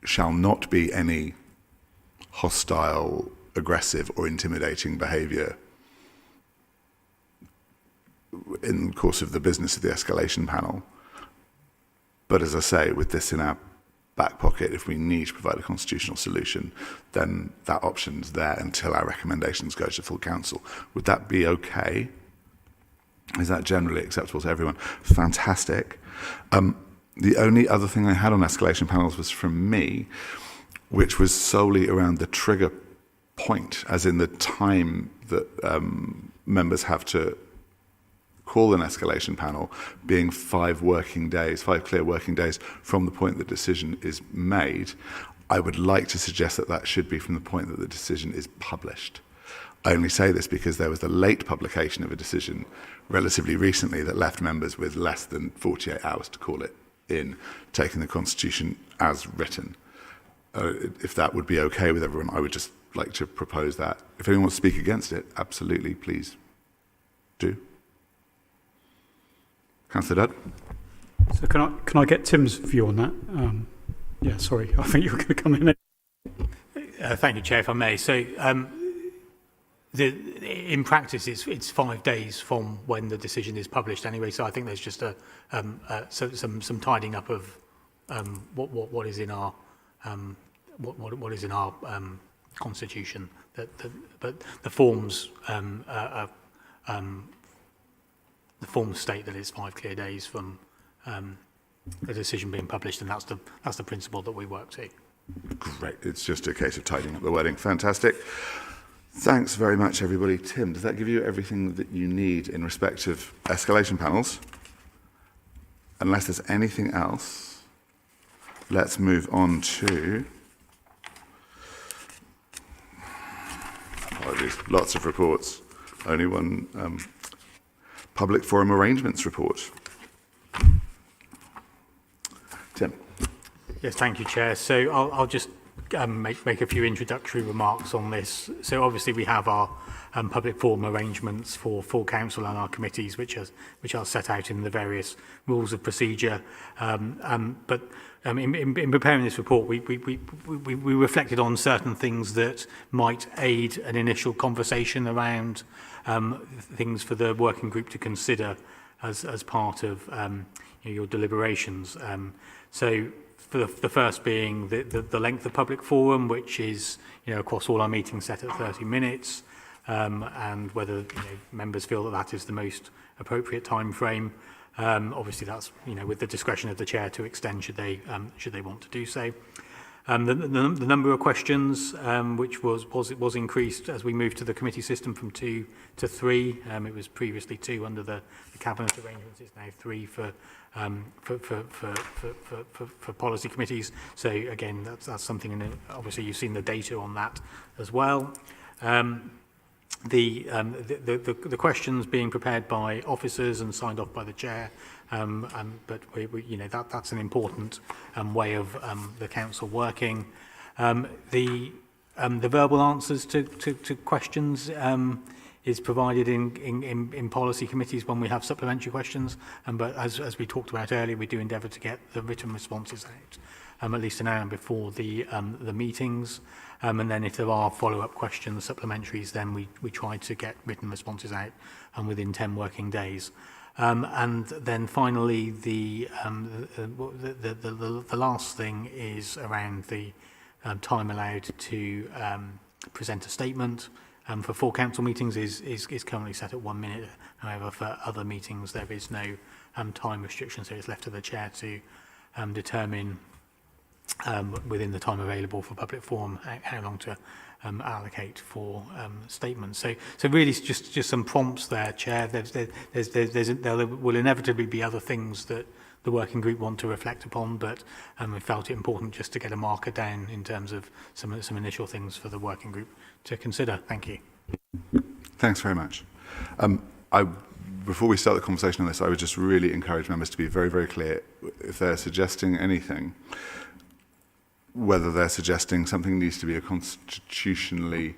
A: shall not be any hostile, aggressive or intimidating behaviour in the course of the business of the escalation panel. But as I say, with this in our back pocket, if we need to provide a constitutional solution, then that option's there until our recommendations go to full council. Would that be okay? Is that generally acceptable to everyone? Fantastic. The only other thing I had on escalation panels was from me, which was solely around the trigger point, as in the time that members have to call an escalation panel, being 5 clear working days from the point the decision is made. I would like to suggest that that should be from the point that the decision is published. I only say this because there was a late publication of a decision relatively recently that left members with less than 48 hours to call it in, taking the Constitution as written. If that would be okay with everyone, I would just like to propose that. If anyone wants to speak against it, absolutely, please do. Councillor Dudd?
E: So can I get Tim's view on that? Yeah, sorry, I think you were going to come in.
H: Thank you, Chair, if I may. So, in practice, it's 5 days from when the decision is published anyway. So I think there's just some tidying up of what is in our what is in our constitution. But the forms state that it's 5 clear days from the decision being published, and that's the principle that we work to.
A: Great. It's just a case of tidying up the wording. Fantastic. Thanks very much, everybody. Tim, does that give you everything that you need in respect of escalation panels? Unless there's anything else, let's move on to... Apologies, lots of reports. Only one public forum arrangements report. Tim.
H: Yes, thank you, Chair. So I'll just make a few introductory remarks on this. So obviously we have our public forum arrangements for full council and our committees, which are set out in the various rules of procedure. But in preparing this report, we reflected on certain things that might aid an initial conversation around things for the working group to consider as part of your deliberations. So for the first being the length of public forum, which is across all our meetings set at 30 minutes, and whether members feel that is the most appropriate time frame. Obviously, that's with the discretion of the chair to extend should they want to do so. The number of questions, which was increased as we moved to the committee system from 2 to 3. It was previously 2 under the cabinet arrangements. It's now 3 for policy committees. So again, that's something. Obviously, you've seen the data on that as well. the questions being prepared by officers and signed off by the chair, but that's an important way of the council working. The verbal answers to questions is provided in policy committees when we have supplementary questions, but as we talked about earlier, we do endeavour to get the written responses out at least an hour before the meetings. And then if there are follow-up questions, supplementaries, then we try to get written responses out within 10 working days. And then finally, the last thing is around the time allowed to present a statement. For full council meetings is currently set at 1 minute. However, for other meetings, there is no time restriction, so it's left to the chair to determine within the time available for public forum how long to allocate for statements. So really it's just some prompts there, Chair. There will inevitably be other things that the working group want to reflect upon, but we felt it important just to get a marker down in terms of some initial things for the working group to consider. Thank you.
A: Thanks very much. Before we start the conversation on this, I would just really encourage members to be very, very clear if they're suggesting anything, whether they're suggesting something needs to be a constitutional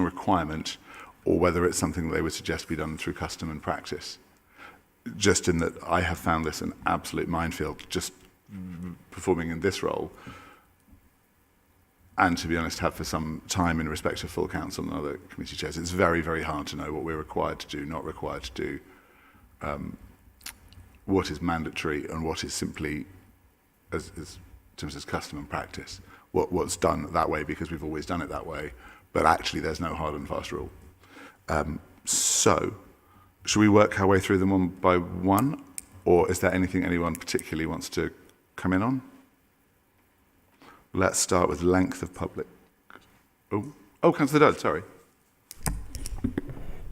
A: requirement, or whether it's something they would suggest be done through custom and practice. Just in that I have found this an absolute minefield just performing in this role, and to be honest, have for some time in respect of full council and other committee chairs. It's very, very hard to know what we're required to do, not required to do, what is mandatory and what is simply as in terms of custom and practice, what's done that way because we've always done it that way, but actually there's no hard and fast rule. So, should we work our way through them one by one, or is there anything anyone particularly wants to come in on? Let's start with length of public. Oh, Councillor Dodd, sorry.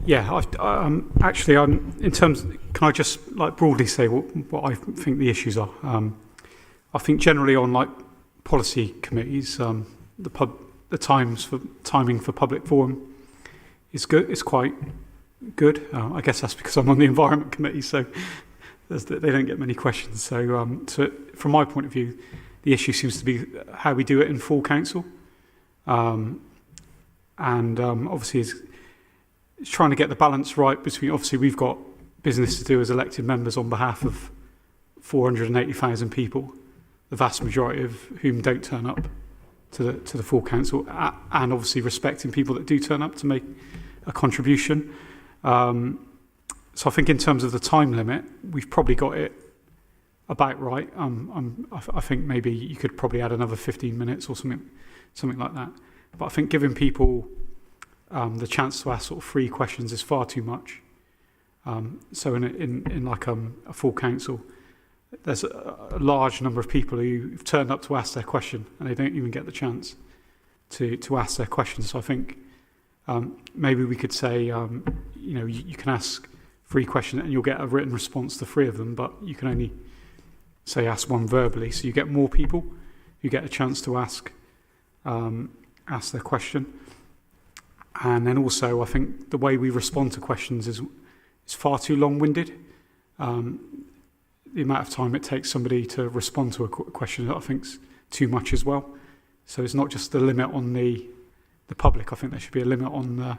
E: Yeah, actually, in terms, can I just broadly say what I think the issues are? I think generally on policy committees, the timing for public forum is good. It's quite good. I guess that's because I'm on the environment committee, so they don't get many questions. So, from my point of view, the issue seems to be how we do it in full council, and obviously it's trying to get the balance right between. Obviously, we've got business to do as elected members on behalf of 480,000 people, the vast majority of whom don't turn up to the full council, and obviously respecting people that do turn up to make a contribution. So I think in terms of the time limit, we've probably got it about right. I think maybe you could probably add another 15 minutes or something like that. But I think giving people the chance to ask sort of 3 questions is far too much. So in a full council, there's a large number of people who've turned up to ask their question and they don't even get the chance to ask their question. So I think maybe we could say, you can ask 3 questions and you'll get a written response to 3 of them, but you can only ask 1 verbally. So you get more people who get a chance to ask their question. And then also I think the way we respond to questions is far too long-winded. The amount of time it takes somebody to respond to a question, I think, is too much as well. So it's not just the limit on the public. I think there should be a limit on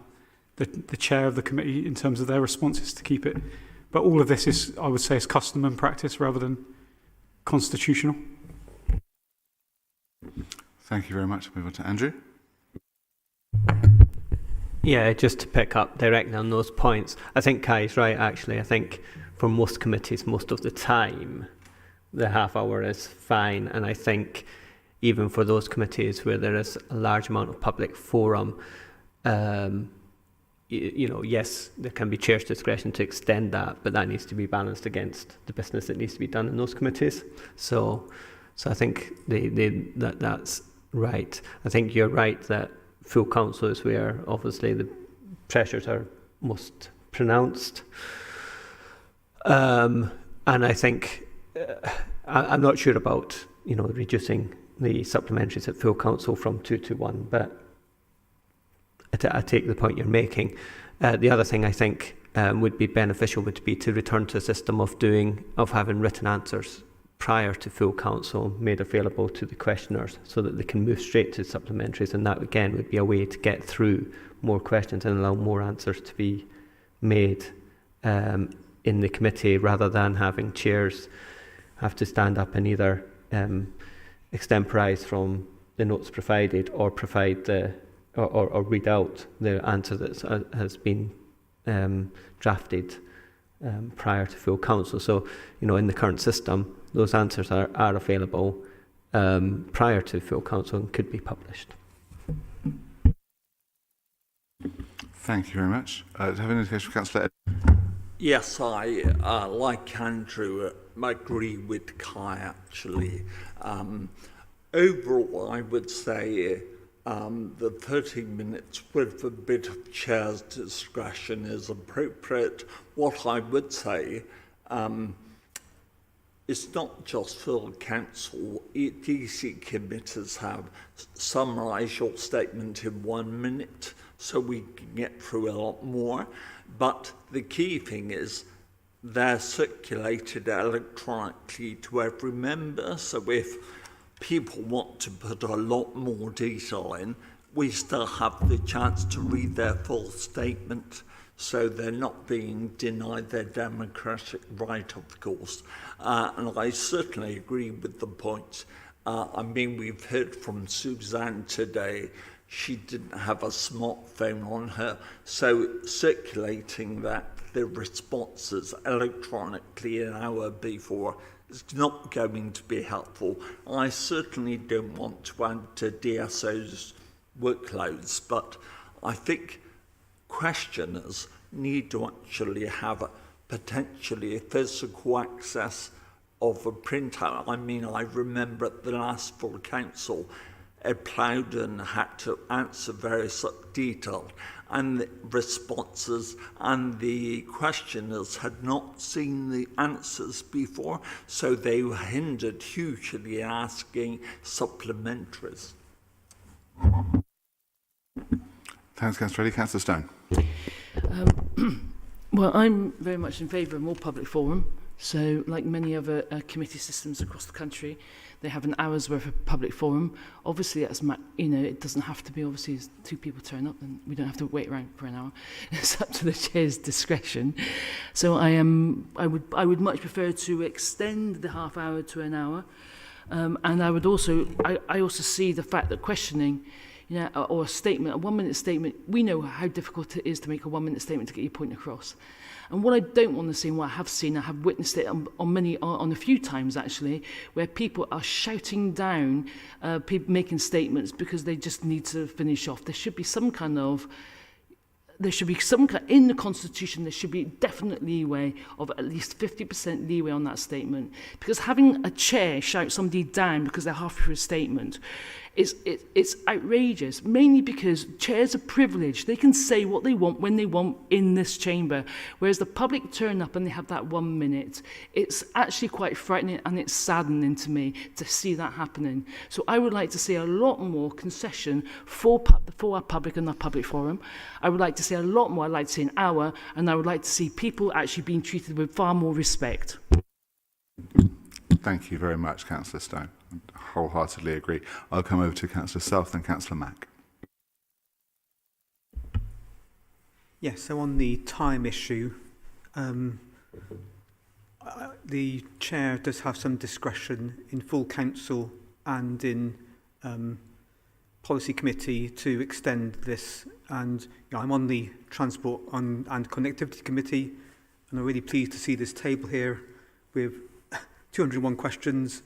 E: the chair of the committee in terms of their responses to keep it. But all of this is, I would say, is custom and practice rather than constitutional.
A: Thank you very much. Move on to Andrew.
G: Yeah, just to pick up directly on those points, I think Kai's right, actually. I think for most committees, most of the time, the half hour is fine. And I think even for those committees where there is a large amount of public forum, yes, there can be chair's discretion to extend that, but that needs to be balanced against the business that needs to be done in those committees. So I think that's right. I think you're right that full council is where obviously the pressures are most pronounced. And I think I'm not sure about reducing the supplementaries at full council from 2 to 1, but I take the point you're making. The other thing I think would be beneficial would be to return to a system of having written answers prior to full council made available to the questioners, so that they can move straight to supplementaries, and that again would be a way to get through more questions and allow more answers to be made in the committee, rather than having chairs have to stand up and either extemporise from the notes provided or provide or read out the answer that has been drafted prior to full council. So, in the current system, those answers are available prior to full council and could be published.
A: Thank you very much. Do you have an indication from Councillor Ed?
B: Yes, I, like Andrew, agree with Kai, actually. Overall, I would say the 30 minutes with a bit of chair's discretion is appropriate. What I would say, it's not just full council. DC committees have summarise your statement in 1 minute, so we can get through a lot more. But the key thing is they're circulated electronically to every member. So if people want to put a lot more detail in, we still have the chance to read their full statement. So they're not being denied their democratic right, of course. And I certainly agree with the point. We've heard from Suzanne today. She didn't have a smartphone on her. So circulating the responses electronically an hour before is not going to be helpful. I certainly don't want to add to DSO's workloads, but I think questioners need to actually have potentially a physical access of a printout. I remember at the last full council, Plowden had to answer very detailed, and the responses and the questioners had not seen the answers before, so they were hindered hugely in asking supplementaries.
A: Thanks, Councillor Reddy. Councillor Stone.
C: Well, I'm very much in favour of more public forum. So, like many other committee systems across the country, they have an hour's worth of public forum. Obviously, that's it doesn't have to be. Obviously, if 2 people turn up, then we don't have to wait around for an hour. It's up to the chair's discretion. So, I would much prefer to extend the half hour to an hour, and I also see the fact that questioning, or a statement, a 1 minute statement, we know how difficult it is to make a 1 minute statement to get your point across. And what I don't want to see, and what I have witnessed it on a few times actually, where people are shouting down people making statements because they just need to finish off. There should be some kind in the Constitution, there should be definite leeway of at least 50% leeway on that statement. Because having a chair shout somebody down because they're halfway through a statement, it's outrageous, mainly because chairs are privileged. They can say what they want when they want in this chamber, whereas the public turn up and they have that 1 minute. It's actually quite frightening, and it's saddening to me to see that happening. So I would like to see a lot more concession for our public and our public forum. I would like to see a lot more. I'd like to see an hour, and I would like to see people actually being treated with far more respect.
A: Thank you very much, Councillor Stone. I wholeheartedly agree. I'll come over to Councillor South and Councillor Mack.
F: Yes, so on the time issue, the chair does have some discretion in full council and in policy committee to extend this. And I'm on the transport and connectivity committee, and I'm really pleased to see this table here with 201 questions,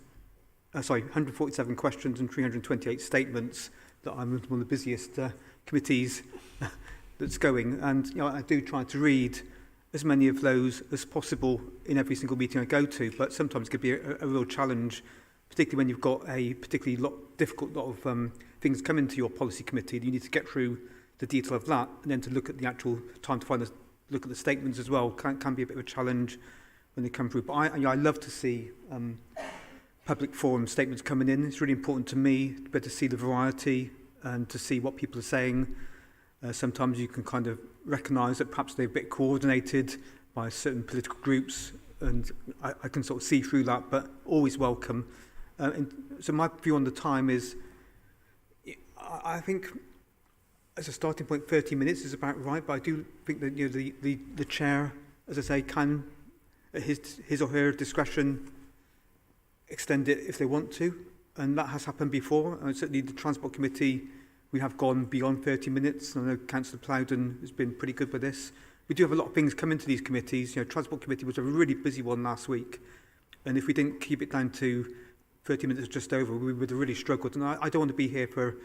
F: 147 questions and 328 statements. That I'm one of the busiest committees that's going, and I do try to read as many of those as possible in every single meeting I go to, but sometimes it could be a real challenge, particularly when you've got a difficult lot of things come into your policy committee. You need to get through the detail of that, and then to look at the actual time to look at the statements as well can be a bit of a challenge when they come through. But I love to see public forum statements coming in. It's really important to me to be able to see the variety and to see what people are saying. Sometimes you can kind of recognise that perhaps they're a bit coordinated by certain political groups, and I can sort of see through that, but always welcome. And so my view on the time is, I think as a starting point, 30 minutes is about right, but I do think that the chair, as I say, can, at his or her discretion, extend it if they want to, and that has happened before. And certainly the Transport Committee, we have gone beyond 30 minutes. I know Councillor Plowden has been pretty good with this. We do have a lot of things come into these committees. Transport Committee was a really busy one last week, and if we didn't keep it down to 30 minutes just over, we would have really struggled. And I don't want to be here for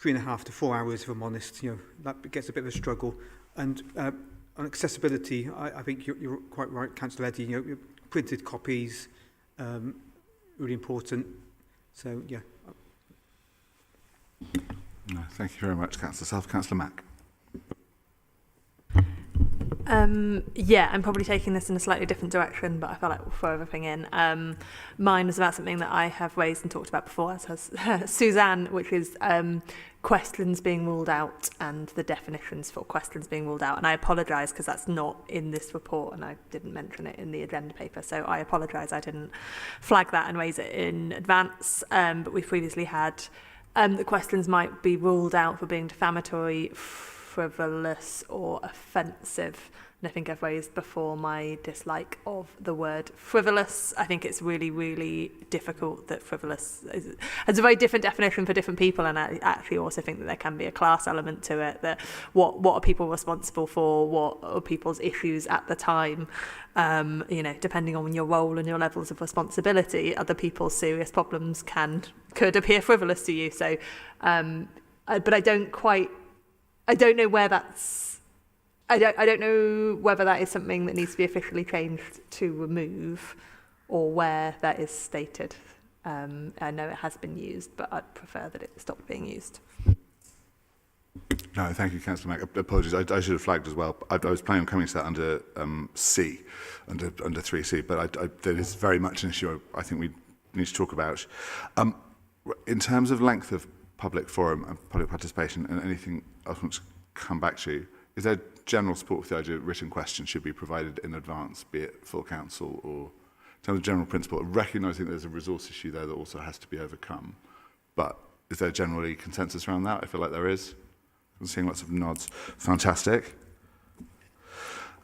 F: 3.5 to 4 hours, if I'm honest. That gets a bit of a struggle. And on accessibility, I think you're quite right, Councillor Eddy. Printed copies, really important. So, yeah.
A: No, thank you very much, Councillor Self. Councillor Mack.
D: Yeah, I'm probably taking this in a slightly different direction, but I feel like we'll throw everything in. Mine is about something that I have raised and talked about before, as has Suzanne, which is questions being ruled out and the definitions for questions being ruled out. And I apologise because that's not in this report and I didn't mention it in the agenda paper. So I apologise I didn't flag that and raise it in advance. But we've previously had the questions might be ruled out for being defamatory, frivolous or offensive. And I think I've raised before my dislike of the word frivolous. I think it's really, really difficult that frivolous has a very different definition for different people, and I actually also think that there can be a class element to it, that what are people responsible for, what are people's issues at the time, depending on your role and your levels of responsibility, other people's serious problems could appear frivolous to you. So, but I don't know where that's. I don't know whether that is something that needs to be officially changed to remove, or where that is stated. I know it has been used, but I'd prefer that it stopped being used.
A: No, thank you, Councillor Mack. Apologies, I should have flagged as well. I was planning on coming to that under C, under 3C, but that is very much an issue I think we need to talk about. In terms of length of public forum and public participation, and anything else I want to come back to, is there general support for the idea that written questions should be provided in advance, be it full council or in terms of general principle, recognising there's a resource issue there that also has to be overcome? But is there generally consensus around that? I feel like there is. I'm seeing lots of nods. Fantastic.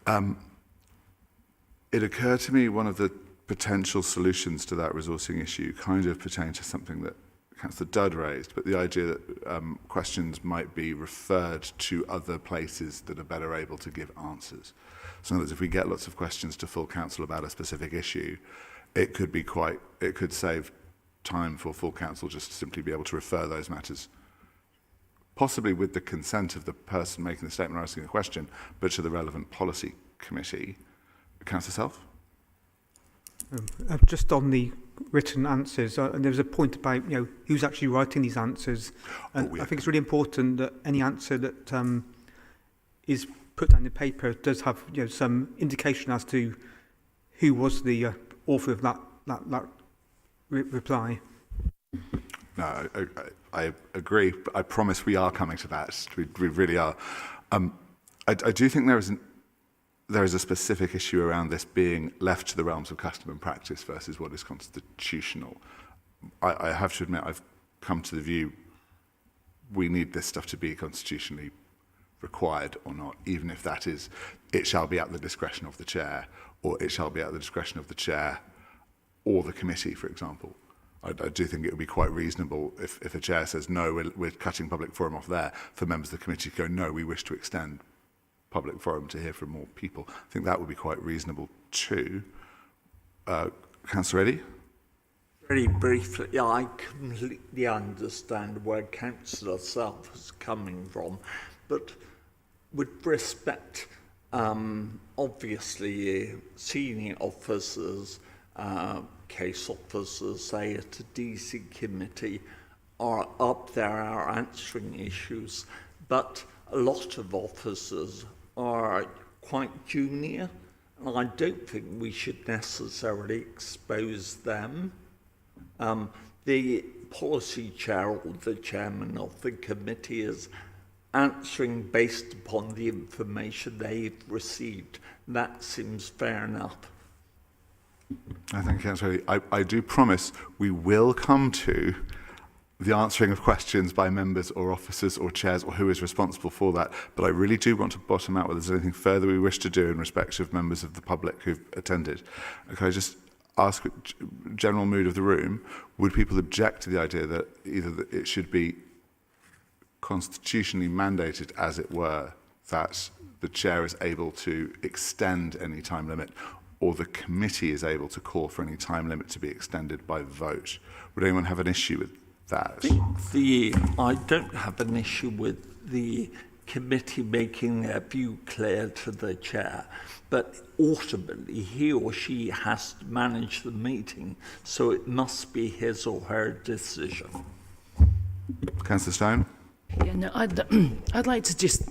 A: It occurred to me one of the potential solutions to that resourcing issue kind of pertained to something that Councillor Dudd raised, but the idea that questions might be referred to other places that are better able to give answers. So in other words, if we get lots of questions to full council about a specific issue, it could save time for full council just to simply be able to refer those matters, possibly with the consent of the person making the statement or asking the question, but to the relevant policy committee. Councillor Self?
F: Just on the written answers, and there was a point about who's actually writing these answers, and I think it's really important that any answer that is put down in the paper does have some indication as to who was the author of that reply.
A: No, I agree. But I promise we are coming to that. We really are. I do think there is a specific issue around this being left to the realms of custom and practice versus what is constitutional. I have to admit, I've come to the view we need this stuff to be constitutionally required or not, even if that is, it shall be at the discretion of the chair, or it shall be at the discretion of the chair or the committee, for example. I do think it would be quite reasonable if a chair says, no, we're cutting public forum off there, for members of the committee to go, no, we wish to extend public forum to hear from more people. I think that would be quite reasonable too. Councillor Eddy?
B: Very briefly, I completely understand where Councillor Self is coming from, but with respect, obviously senior officers, case officers, say at a DC committee, are up there, are answering issues, but a lot of officers are quite junior, and I don't think we should necessarily expose them. The policy chair or the chairman of the committee is answering based upon the information they've received. That seems fair enough.
A: I think, Councillor, I do promise we will come to the answering of questions by members or officers or chairs or who is responsible for that. But I really do want to bottom out whether there's anything further we wish to do in respect of members of the public who've attended. Can I just ask general mood of the room, would people object to the idea that either that it should be constitutionally mandated, as it were, that the chair is able to extend any time limit, or the committee is able to call for any time limit to be extended by vote? Would anyone have an issue with that?
B: I don't have an issue with the committee making their view clear to the chair, but ultimately he or she has to manage the meeting, so it must be his or her decision.
A: Councillor Stone?
C: Yeah, no, I'd like to just,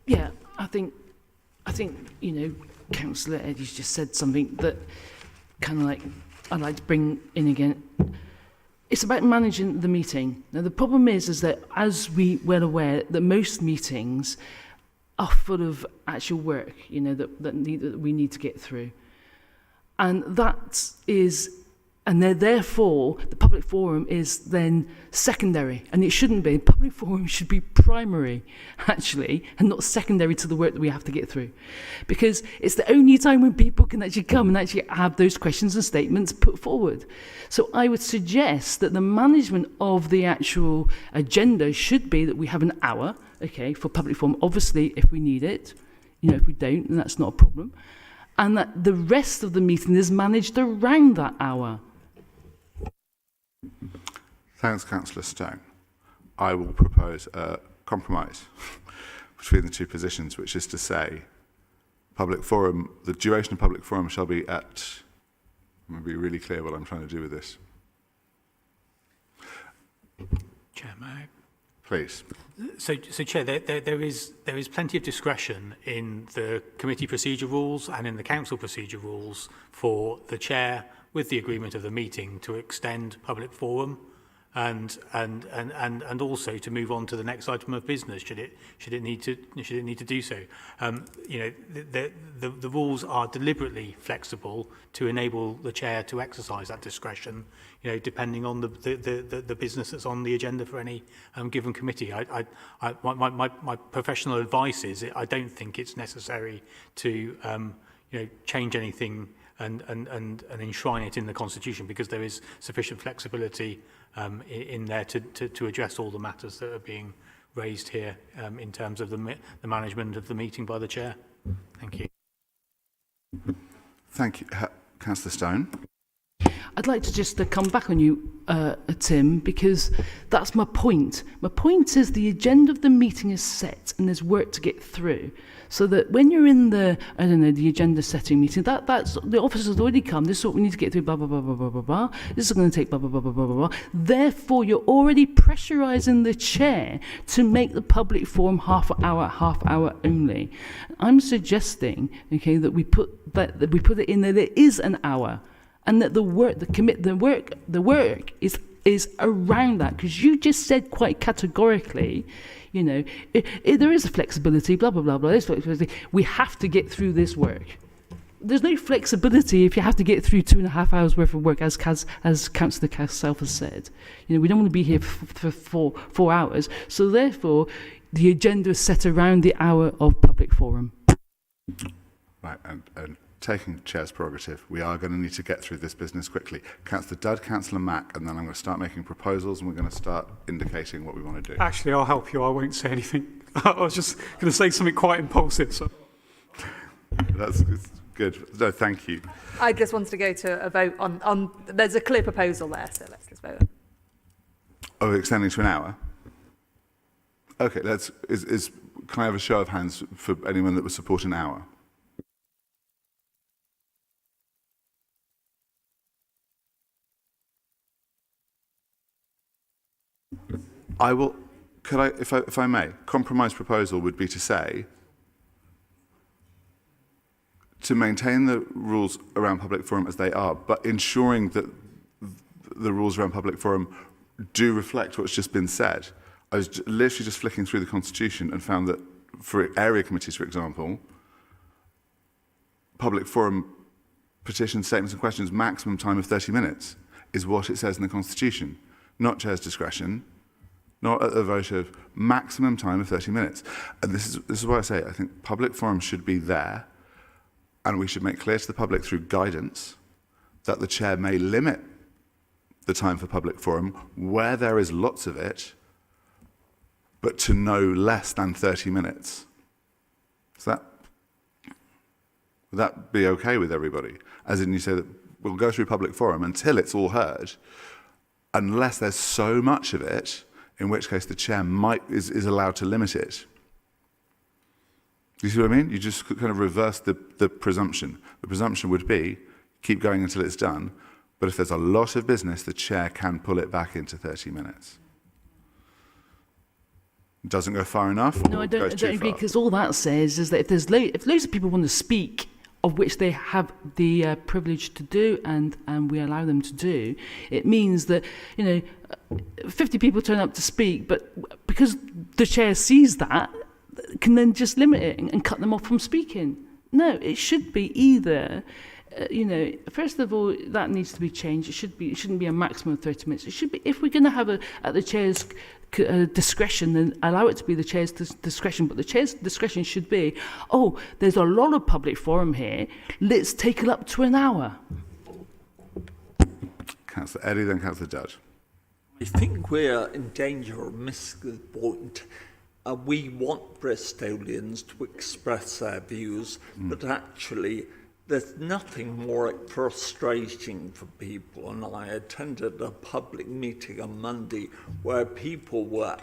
C: yeah, I think, you know, Councillor Eddie's just said something that kind of like, I'd like to bring in again. It's about managing the meeting. Now, the problem is that, as we well aware, that most meetings are full of actual work, you know, that we need to get through. And that is, and therefore, the public forum is then secondary, and it shouldn't be. Public forum should be primary, actually, and not secondary to the work that we have to get through. Because it's the only time when people can actually come and actually have those questions and statements put forward. So I would suggest that the management of the actual agenda should be that we have an hour, okay, for public forum, obviously, if we need it. You know, if we don't, then that's not a problem. And that the rest of the meeting is managed around that hour.
A: Thanks, Councillor Stone. I will propose a compromise between the two positions, which is to say, public forum, the duration of public forum shall be at, I'm going to be really clear what I'm trying to do with this.
H: Chair, may I?
A: Please.
H: So Chair, there is plenty of discretion in the committee procedure rules and in the council procedure rules for the chair, with the agreement of the meeting, to extend public forum and also to move on to the next item of business should it need to do so. You know, the rules are deliberately flexible to enable the chair to exercise that discretion, you know, depending on the business that's on the agenda for any given committee. My professional advice is I don't think it's necessary to you know, change anything and enshrine it in the Constitution, because there is sufficient flexibility in there to address all the matters that are being raised here in terms of the management of the meeting by the chair. Thank you.
A: Thank you. Councillor Stone.
C: I'd like to just come back on you, Tim, because that's my point. My point is the agenda of the meeting is set and there's work to get through. So that when you're in the, I don't know, the agenda setting meeting, that's the officers have already come, this is what we need to get through, blah, blah, blah, blah, blah, blah, blah. This is going to take blah, blah, blah, blah, blah, blah, blah. Therefore, you're already pressurising the chair to make the public forum half hour only. I'm suggesting, okay, that we put it in that it is an hour, and that the work is around that, because you just said quite categorically, you know, there is a flexibility, blah, blah, blah, blah, there's flexibility. We have to get through this work. There's no flexibility if you have to get through 2.5 hours worth of work, as Councillor Casself has said. You know, we don't want to be here for 4 hours. So therefore, the agenda is set around the hour of public forum.
A: Right, and taking the chair's prerogative, we are going to need to get through this business quickly. Councillor Dudd, Councillor Mack, and then I'm going to start making proposals and we're going to start indicating what we want to do.
E: Actually, I'll help you. I won't say anything. I was just going to say something quite impulsive. So.
A: That's good. No, thank you.
D: I just wanted to go to a vote on there's a clear proposal there, so let's just vote.
A: Oh, extending to an hour? Okay, can I have a show of hands for anyone that would support an hour? I will, if I may, compromise proposal would be to say, to maintain the rules around public forum as they are, but ensuring that the rules around public forum do reflect what's just been said. I was literally just flicking through the Constitution and found that for area committees, for example, public forum petitions, statements and questions, maximum time of 30 minutes is what it says in the Constitution, not chair's discretion, not at a vote of maximum time of 30 minutes. And this is why I say I think public forums should be there, and we should make clear to the public through guidance that the chair may limit the time for public forum where there is lots of it, but to no less than 30 minutes. Would that be okay with everybody? As in, you say that we'll go through public forum until it's all heard, unless there's so much of it, in which case the chair is allowed to limit it. Do you see what I mean? You just kind of reverse the presumption. The presumption would be, keep going until it's done, but if there's a lot of business, the chair can pull it back into 30 minutes. Doesn't go far enough?
C: No, I don't agree, because all that says is that if loads of people want to speak, of which they have the privilege to do, and we allow them to do, it means that 50 people turn up to speak, but because the chair sees that, can then just limit it and cut them off from speaking. No, it should be either. First of all, that needs to be changed. It shouldn't be a maximum of 30 minutes. It should be, if we're going to have at the chair's discretion, then allow it to be the chair's discretion. But the chair's discretion should be, there's a lot of public forum here. Let's take it up to an hour.
A: Councillor Eddy, then Councillor Judge.
B: I think we're in danger of missing the point. We want Bristolians to express their views, but actually there's nothing more frustrating for people, and I attended a public meeting on Monday where people were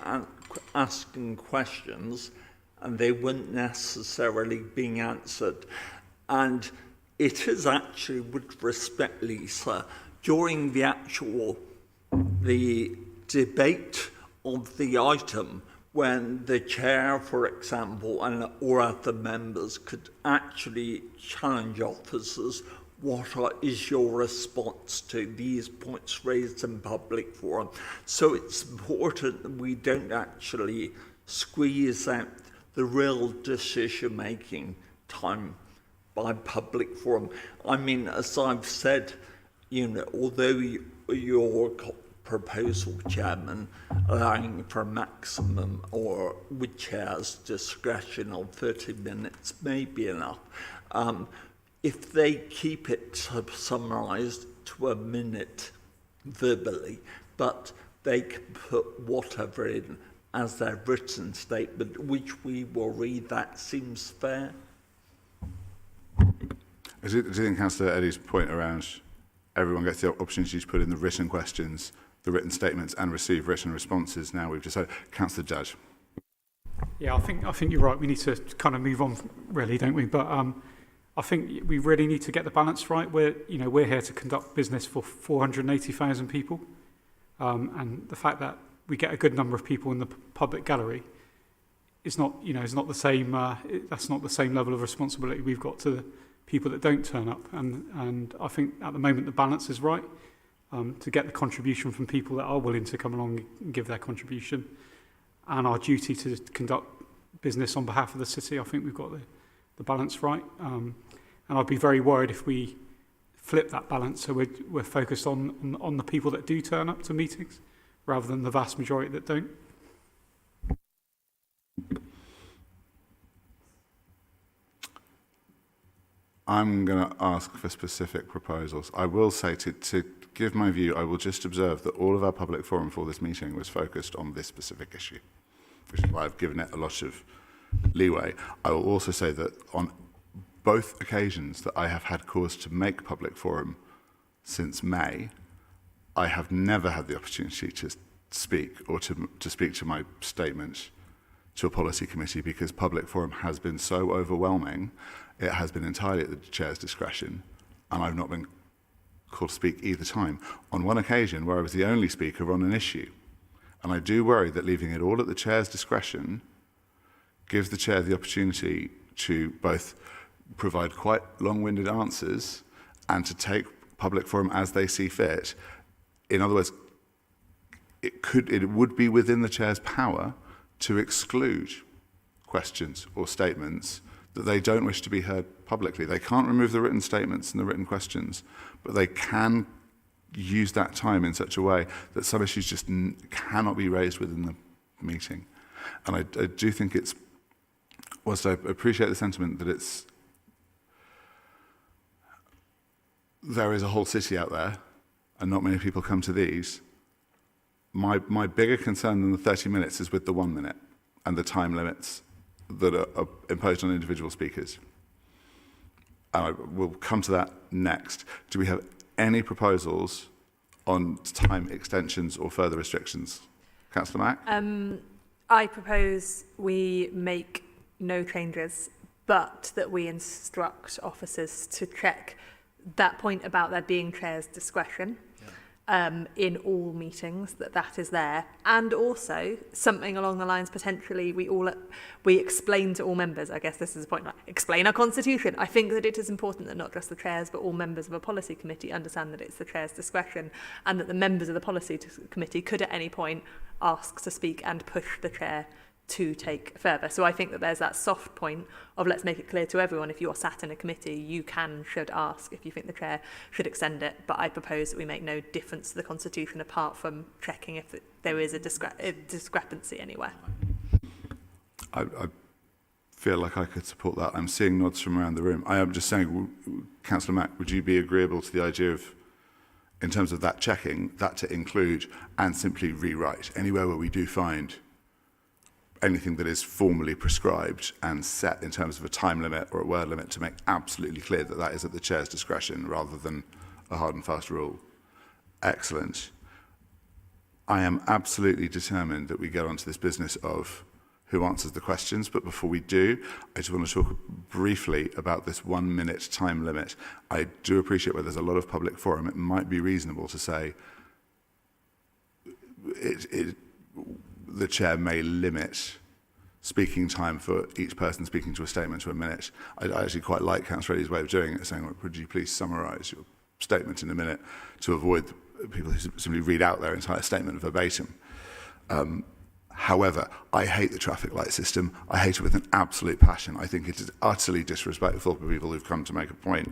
B: asking questions and they weren't necessarily being answered. And it is actually, with respect, Lisa, during the debate of the item, when the chair, for example, or other members could actually challenge officers, is your response to these points raised in public forum? So it's important that we don't actually squeeze out the real decision-making time by public forum. I mean, as I've said, although your proposal, Chairman, allowing for a maximum or with chair's discretion of 30 minutes may be enough. If they keep it summarised to a minute verbally, but they can put whatever in as their written statement, which we will read, that seems fair.
A: Do you think Councillor Eddy's point around everyone gets the opportunity to put in the written questions, the written statements, and receive written responses? Now we've decided. Councillor Judge.
E: Yeah, I think you're right. We need to kind of move on, really, don't we? But I think we really need to get the balance right. We're here to conduct business for 480,000 people, and the fact that we get a good number of people in the public gallery is not the same. That's not the same level of responsibility we've got to the people that don't turn up. And I think at the moment the balance is right. To get the contribution from people that are willing to come along and give their contribution, and our duty to conduct business on behalf of the city. I think we've got the balance right, and I'd be very worried if we flip that balance, so we're focused on the people that do turn up to meetings rather than the vast majority that don't.
A: I'm going to ask for specific proposals. I will say, to give my view, I will just observe that all of our public forum for this meeting was focused on this specific issue, which is why I've given it a lot of leeway. I will also say that on both occasions that I have had cause to make public forum since May, I have never had the opportunity to speak or to speak to my statement to a policy committee, because public forum has been so overwhelming. It has been entirely at the chair's discretion, and I've not been called to speak either time. On one occasion where I was the only speaker on an issue, and I do worry that leaving it all at the chair's discretion gives the chair the opportunity to both provide quite long-winded answers and to take public forum as they see fit. In other words, it would be within the chair's power to exclude questions or statements that they don't wish to be heard publicly. They can't remove the written statements and the written questions, but they can use that time in such a way that some issues just cannot be raised within the meeting. And I do think it's, whilst I appreciate the sentiment that there is a whole city out there and not many people come to these, my bigger concern than the 30 minutes is with the 1 minute and the time limits that are imposed on individual speakers. And we'll come to that next. Do we have any proposals on time extensions or further restrictions? Councillor Mack?
D: I propose we make no changes, but that we instruct officers to check that point about there being chair's discretion in all meetings, that is there. And also something along the lines, potentially, we explain to all members, I guess this is the point, like, explain our constitution. I think that it is important that not just the chairs, but all members of a policy committee understand that it's the chair's discretion, and that the members of the policy committee could at any point ask to speak and push the chair to take further. So I think that there's that soft point of, let's make it clear to everyone, if you're sat in a committee, you should ask if you think the chair should extend it. But I propose that we make no difference to the constitution apart from checking if there is a discrepancy anywhere.
A: I feel like I could support that. I'm seeing nods from around the room. I am just saying, Councillor Mack, would you be agreeable to the idea of, in terms of that checking, that to include and simply rewrite anywhere where we do find anything that is formally prescribed and set in terms of a time limit or a word limit, to make absolutely clear that that is at the chair's discretion rather than a hard and fast rule? Excellent. I am absolutely determined that we get onto this business of who answers the questions, but before we do, I just want to talk briefly about this 1 minute time limit. I do appreciate where there's a lot of public forum, it might be reasonable to say the chair may limit speaking time for each person speaking to a statement to a minute. I actually quite like Councillor Reddy's way of doing it, saying, would you please summarise your statement in a minute, to avoid people who simply read out their entire statement verbatim. However, I hate the traffic light system. I hate it with an absolute passion. I think it is utterly disrespectful for people who've come to make a point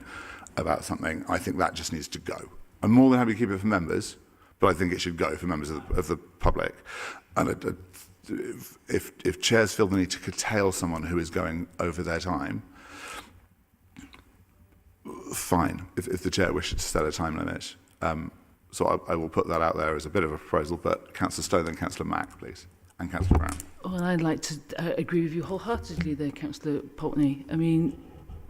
A: about something. I think that just needs to go. I'm more than happy to keep it for members, but I think it should go for members of the public. And if chairs feel the need to curtail someone who is going over their time, fine, if the chair wishes to set a time limit. So I will put that out there as a bit of a proposal, but Councillor Stone, then Councillor Mack, please, and Councillor Brown.
C: Well, I'd like to agree with you wholeheartedly there, Councillor Pulteney. I mean,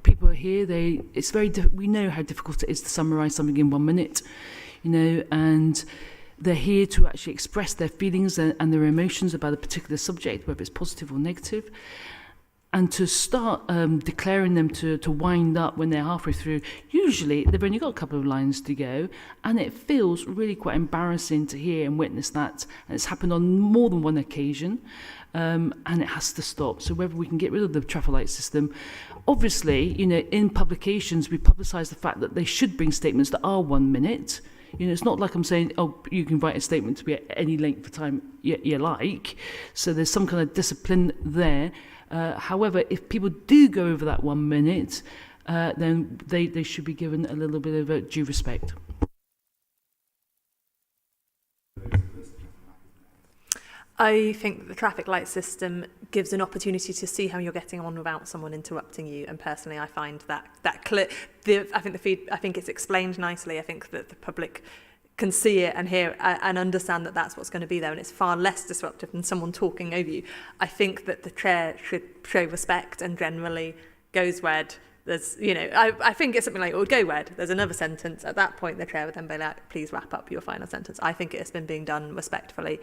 C: people are here, it's very we know how difficult it is to summarise something in 1 minute, you know, and they're here to actually express their feelings and their emotions about a particular subject, whether it's positive or negative. And to start declaring them to wind up when they're halfway through, usually they've only got a couple of lines to go, and it feels really quite embarrassing to hear and witness that. And it's happened on more than one occasion, and it has to stop. So whether we can get rid of the traffic light system, obviously, you know, in publications we publicise the fact that they should bring statements that are 1 minute. You know, it's not like I'm saying, oh, you can write a statement to be at any length of time you like. So there's some kind of discipline there. However, if people do go over that 1 minute, then they should be given a little bit of due respect.
D: I think the traffic light system gives an opportunity to see how you're getting on without someone interrupting you. And personally, I find that clear. I think it's explained nicely. I think that the public can see it and hear and understand that that's what's going to be there, and it's far less disruptive than someone talking over you. I think that the chair should show respect and generally goes red. There's, you know, I think it's something like, it would go red. There's another sentence. At that point, the chair would then be like, please wrap up your final sentence. I think it has been being done respectfully.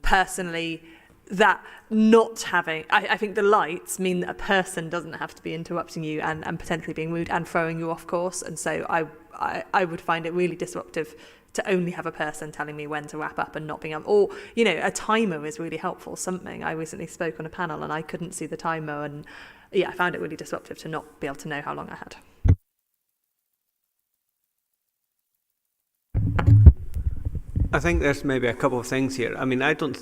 D: Personally, that not having, I think the lights mean that a person doesn't have to be interrupting you and potentially being rude and throwing you off course. And so I would find it really disruptive to only have a person telling me when to wrap up and not being able, or, you know, a timer is really helpful. Something I recently spoke on a panel and I couldn't see the timer, and yeah, I found it really disruptive to not be able to know how long I had.
G: I think there's maybe a couple of things here. I mean, I don't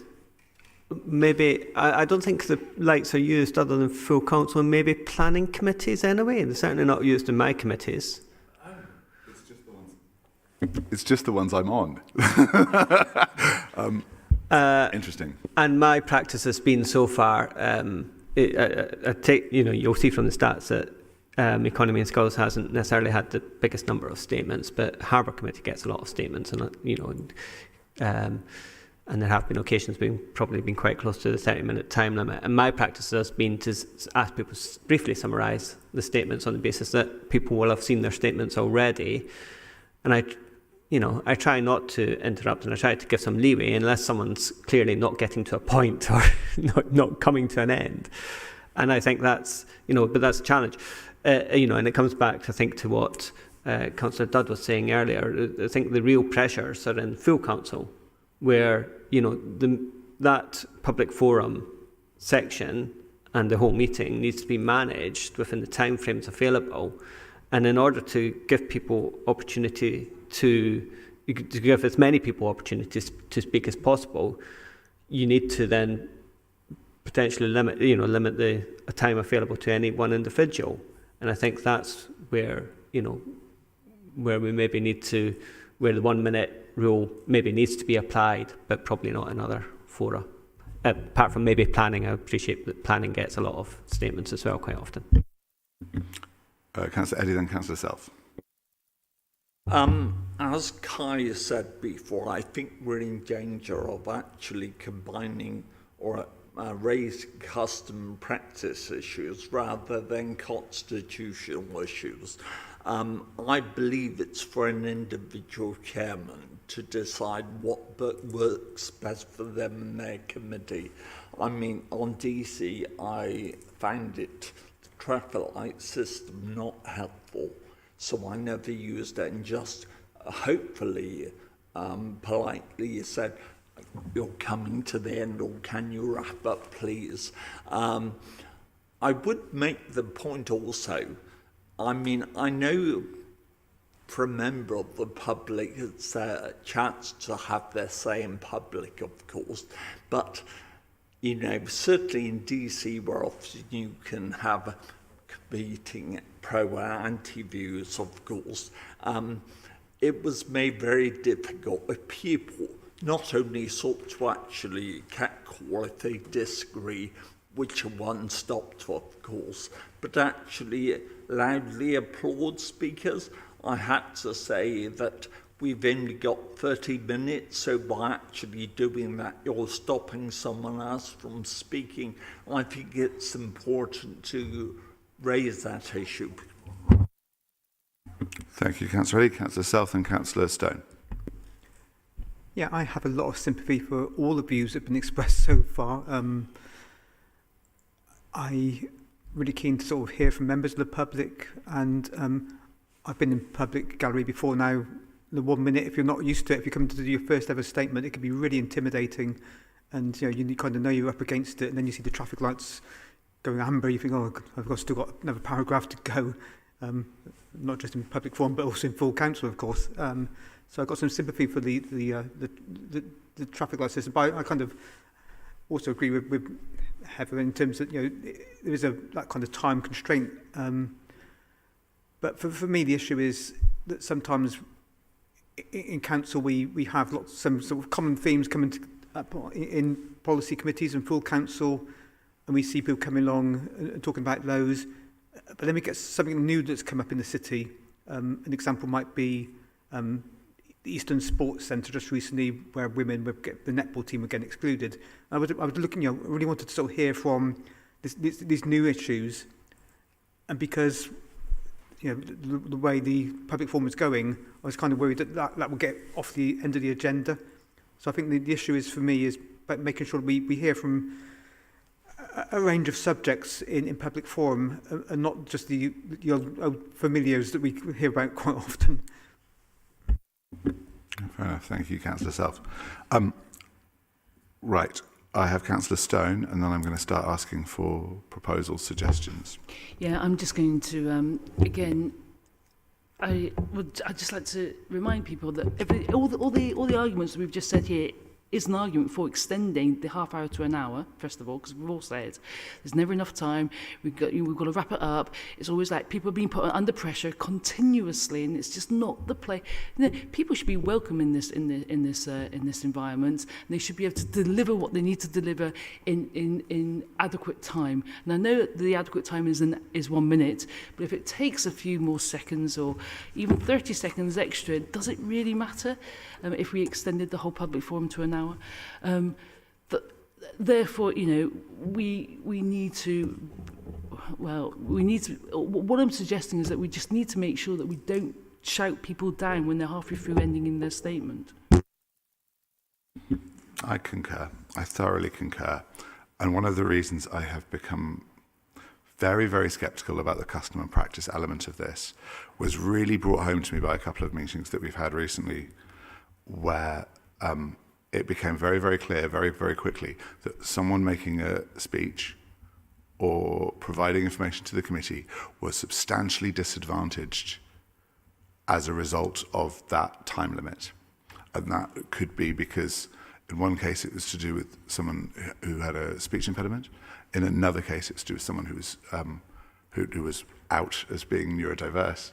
G: think the lights are used other than full council and maybe planning committees anyway. They're certainly not used in my committees.
A: It's just the ones I'm on. Interesting.
G: And my practice has been so far, you'll see from the stats that Economy and Schools hasn't necessarily had the biggest number of statements, but Harbour Committee gets a lot of statements, and there have been occasions probably been quite close to the 30-minute time limit. And my practice has been to ask people to briefly summarise the statements on the basis that people will have seen their statements already. And I try not to interrupt, and I try to give some leeway unless someone's clearly not getting to a point or not coming to an end. And I think that's, but that's a challenge. And it comes back, I think, to what Councillor Dudd was saying earlier. I think the real pressures are in full council, where, that public forum section and the whole meeting needs to be managed within the timeframes available. And in order to give people opportunity to give as many people opportunities to speak as possible, you need to then potentially limit the time available to any one individual. And I think that's where, where we maybe need to, where the 1 minute rule maybe needs to be applied, but probably not in other fora. Apart from maybe planning, I appreciate that planning gets a lot of statements as well quite often.
A: Councillor Eddy, then Councillor Self.
B: As Kai said before, I think we're in danger of actually combining or raising custom practice issues rather than constitutional issues. I believe it's for an individual chairman to decide what works best for them and their committee. I mean, on DC, I found the traffic light system not helpful, so I never used it, and just hopefully, politely said, "You're coming to the end, or can you wrap up, please?" I would make the point also, I mean, I know for a member of the public it's a chance to have their say in public, of course, but certainly in DC, where often you can have competing pro and anti views, of course, it was made very difficult if people not only sought to actually catcall if they disagree, which one stopped, of course, but actually loudly applaud speakers. I had to say that we've only got 30 minutes, so by actually doing that, you're stopping someone else from speaking. I think it's important to raise that issue.
A: Thank you, Councillor Eddy, Councillor Self, and Councillor Stone.
F: Yeah, I have a lot of sympathy for all the views that have been expressed so far. I'm really keen to sort of hear from members of the public, and I've been in public gallery before now. The 1 minute, if you're not used to it, if you come to do your first ever statement, it can be really intimidating, and you kind of know you're up against it, and then you see the traffic lights going amber, you think, oh, still got another paragraph to go, not just in public forum, but also in full council, of course. So I've got some sympathy for the traffic light system, but I kind of also agree with Heather in terms that there is that kind of time constraint. But for me, the issue is that sometimes in council we have some sort of common themes coming up in policy committees and full council, and we see people coming along and talking about those. But then we get something new that's come up in the city. An example might be the Eastern Sports Centre just recently, where women, the netball team, were getting excluded. I was looking, really wanted to sort of hear from these new issues, and because the way the public forum was going, I was kind of worried that will get off the end of the agenda. So I think the issue is, for me, is about making sure we hear from a range of subjects in public forum, and not just the old familiars that we hear about quite often.
A: Fair enough. Thank you, Councillor Self. Right. I have Councillor Stone, and then I'm going to start asking for proposals, suggestions.
C: Yeah, I'm just going to, again, I'd just like to remind people that all the arguments that we've just said here is an argument for extending the half hour to an hour, first of all, because we've all said there's never enough time, we've got to wrap it up. It's always like people are being put under pressure continuously, and it's just not the play. You know, people should be welcome in this environment, and they should be able to deliver what they need to deliver in adequate time. And I know that the adequate time is 1 minute, but if it takes a few more seconds or even 30 seconds extra, does it really matter if we extended the whole public forum to an hour? Therefore, you know, we need to. What I'm suggesting is that we just need to make sure that we don't shout people down when they're halfway through ending in their statement.
A: I concur. I thoroughly concur. And one of the reasons I have become very, very sceptical about the custom and practice element of this was really brought home to me by a couple of meetings that we've had recently, where it became very, very clear very, very quickly that someone making a speech or providing information to the committee was substantially disadvantaged as a result of that time limit. And that could be because in one case it was to do with someone who had a speech impediment. In another case it's to do with someone who was out as being neurodiverse,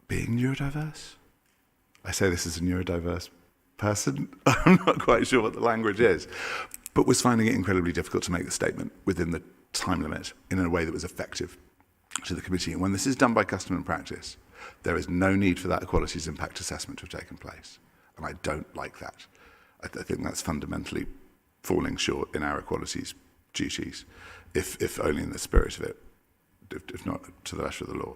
A: being neurodiverse? I say this as a neurodiverse person. I'm not quite sure what the language is, but was finding it incredibly difficult to make the statement within the time limit in a way that was effective to the committee. And when this is done by custom and practice, there is no need for that equalities impact assessment to have taken place. And I don't like that. I think that's fundamentally falling short in our equalities duties, if only in the spirit of it, if not to the letter of the law.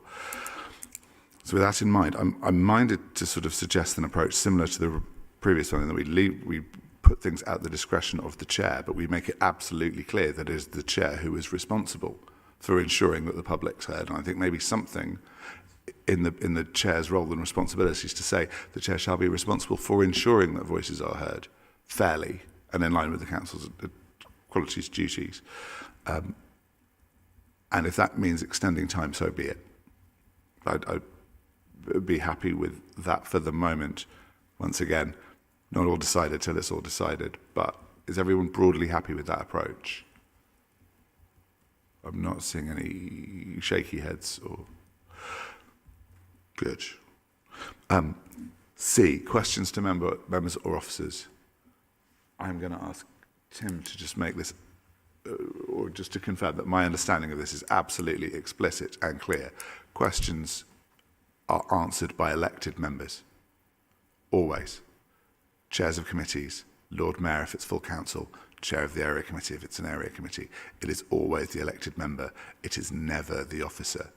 A: So with that in mind, I'm minded to sort of suggest an approach similar to the previous one, in that we put things at the discretion of the chair, but we make it absolutely clear that it is the chair who is responsible for ensuring that the public's heard. And I think maybe something in the chair's role and responsibilities to say the chair shall be responsible for ensuring that voices are heard fairly and in line with the council's equalities duties. And if that means extending time, so be it. I'd be happy with that for the moment. Once again, not all decided till it's all decided, but is everyone broadly happy with that approach? I'm not seeing any shaky heads or... Good. C, questions to members or officers. I'm going to ask Tim to just make this, or just to confirm that my understanding of this is absolutely explicit and clear. Questions are answered by elected members. Always. Chairs of committees, Lord Mayor if it's full council, chair of the area committee if it's an area committee. It is always the elected member. It is never the officer.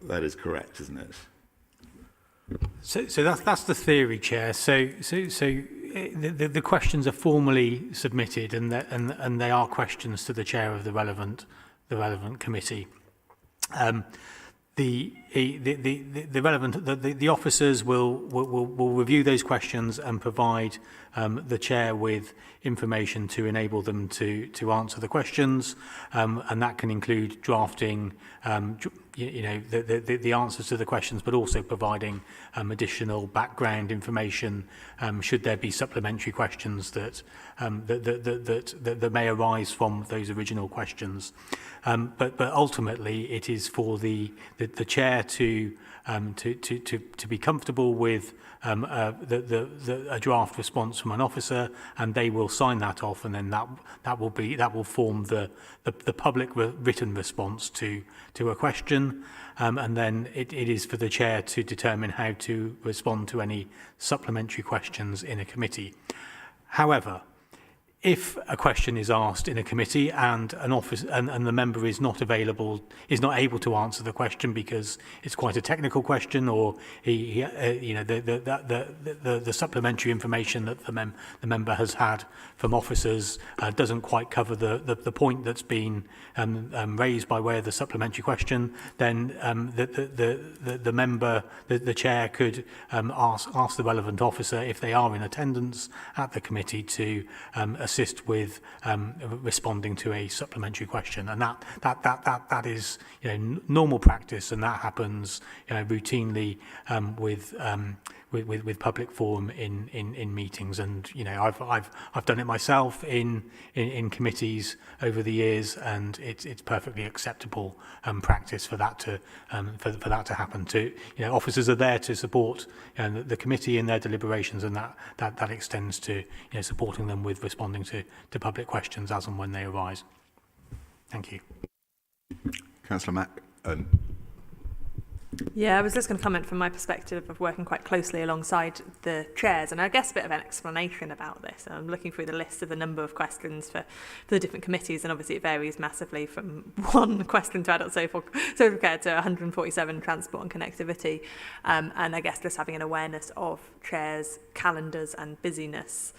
A: That is correct, isn't it?
H: So that's the theory, Chair. So the questions are formally submitted, and they are questions to the chair of the relevant committee. The officers will review those questions and provide the chair with information to enable them to answer the questions, and that can include drafting the answers to the questions, but also providing additional background information should there be supplementary questions that may arise from those original questions. But ultimately, it is for the chair to be comfortable with a draft response from an officer, and they will sign that off, and then that will form the public written response to a question, and then it is for the chair to determine how to respond to any supplementary questions in a committee. However, if a question is asked in a committee and an office and the member is not able to answer the question because it's quite a technical question, or the supplementary information that the member has had from officers doesn't quite cover the point that's been raised by way of the supplementary question, then the chair could ask the relevant officer, if they are in attendance at the committee, to assist with responding to a supplementary question, and that is normal practice, and that happens routinely with public forum in meetings. And I've done it myself in committees over the years, and it's perfectly acceptable practice for that to happen. Officers are there to support the committee in their deliberations, and that extends to supporting them with responding to public questions as and when they arise. Thank you.
A: Councillor Mack.
D: Yeah, I was just going to comment from my perspective of working quite closely alongside the chairs, and I guess a bit of an explanation about this. I'm looking through the list of the number of questions for the different committees, and obviously it varies massively from one question to adult social care to 147 transport and connectivity. And I guess just having an awareness of chairs, calendars and busyness.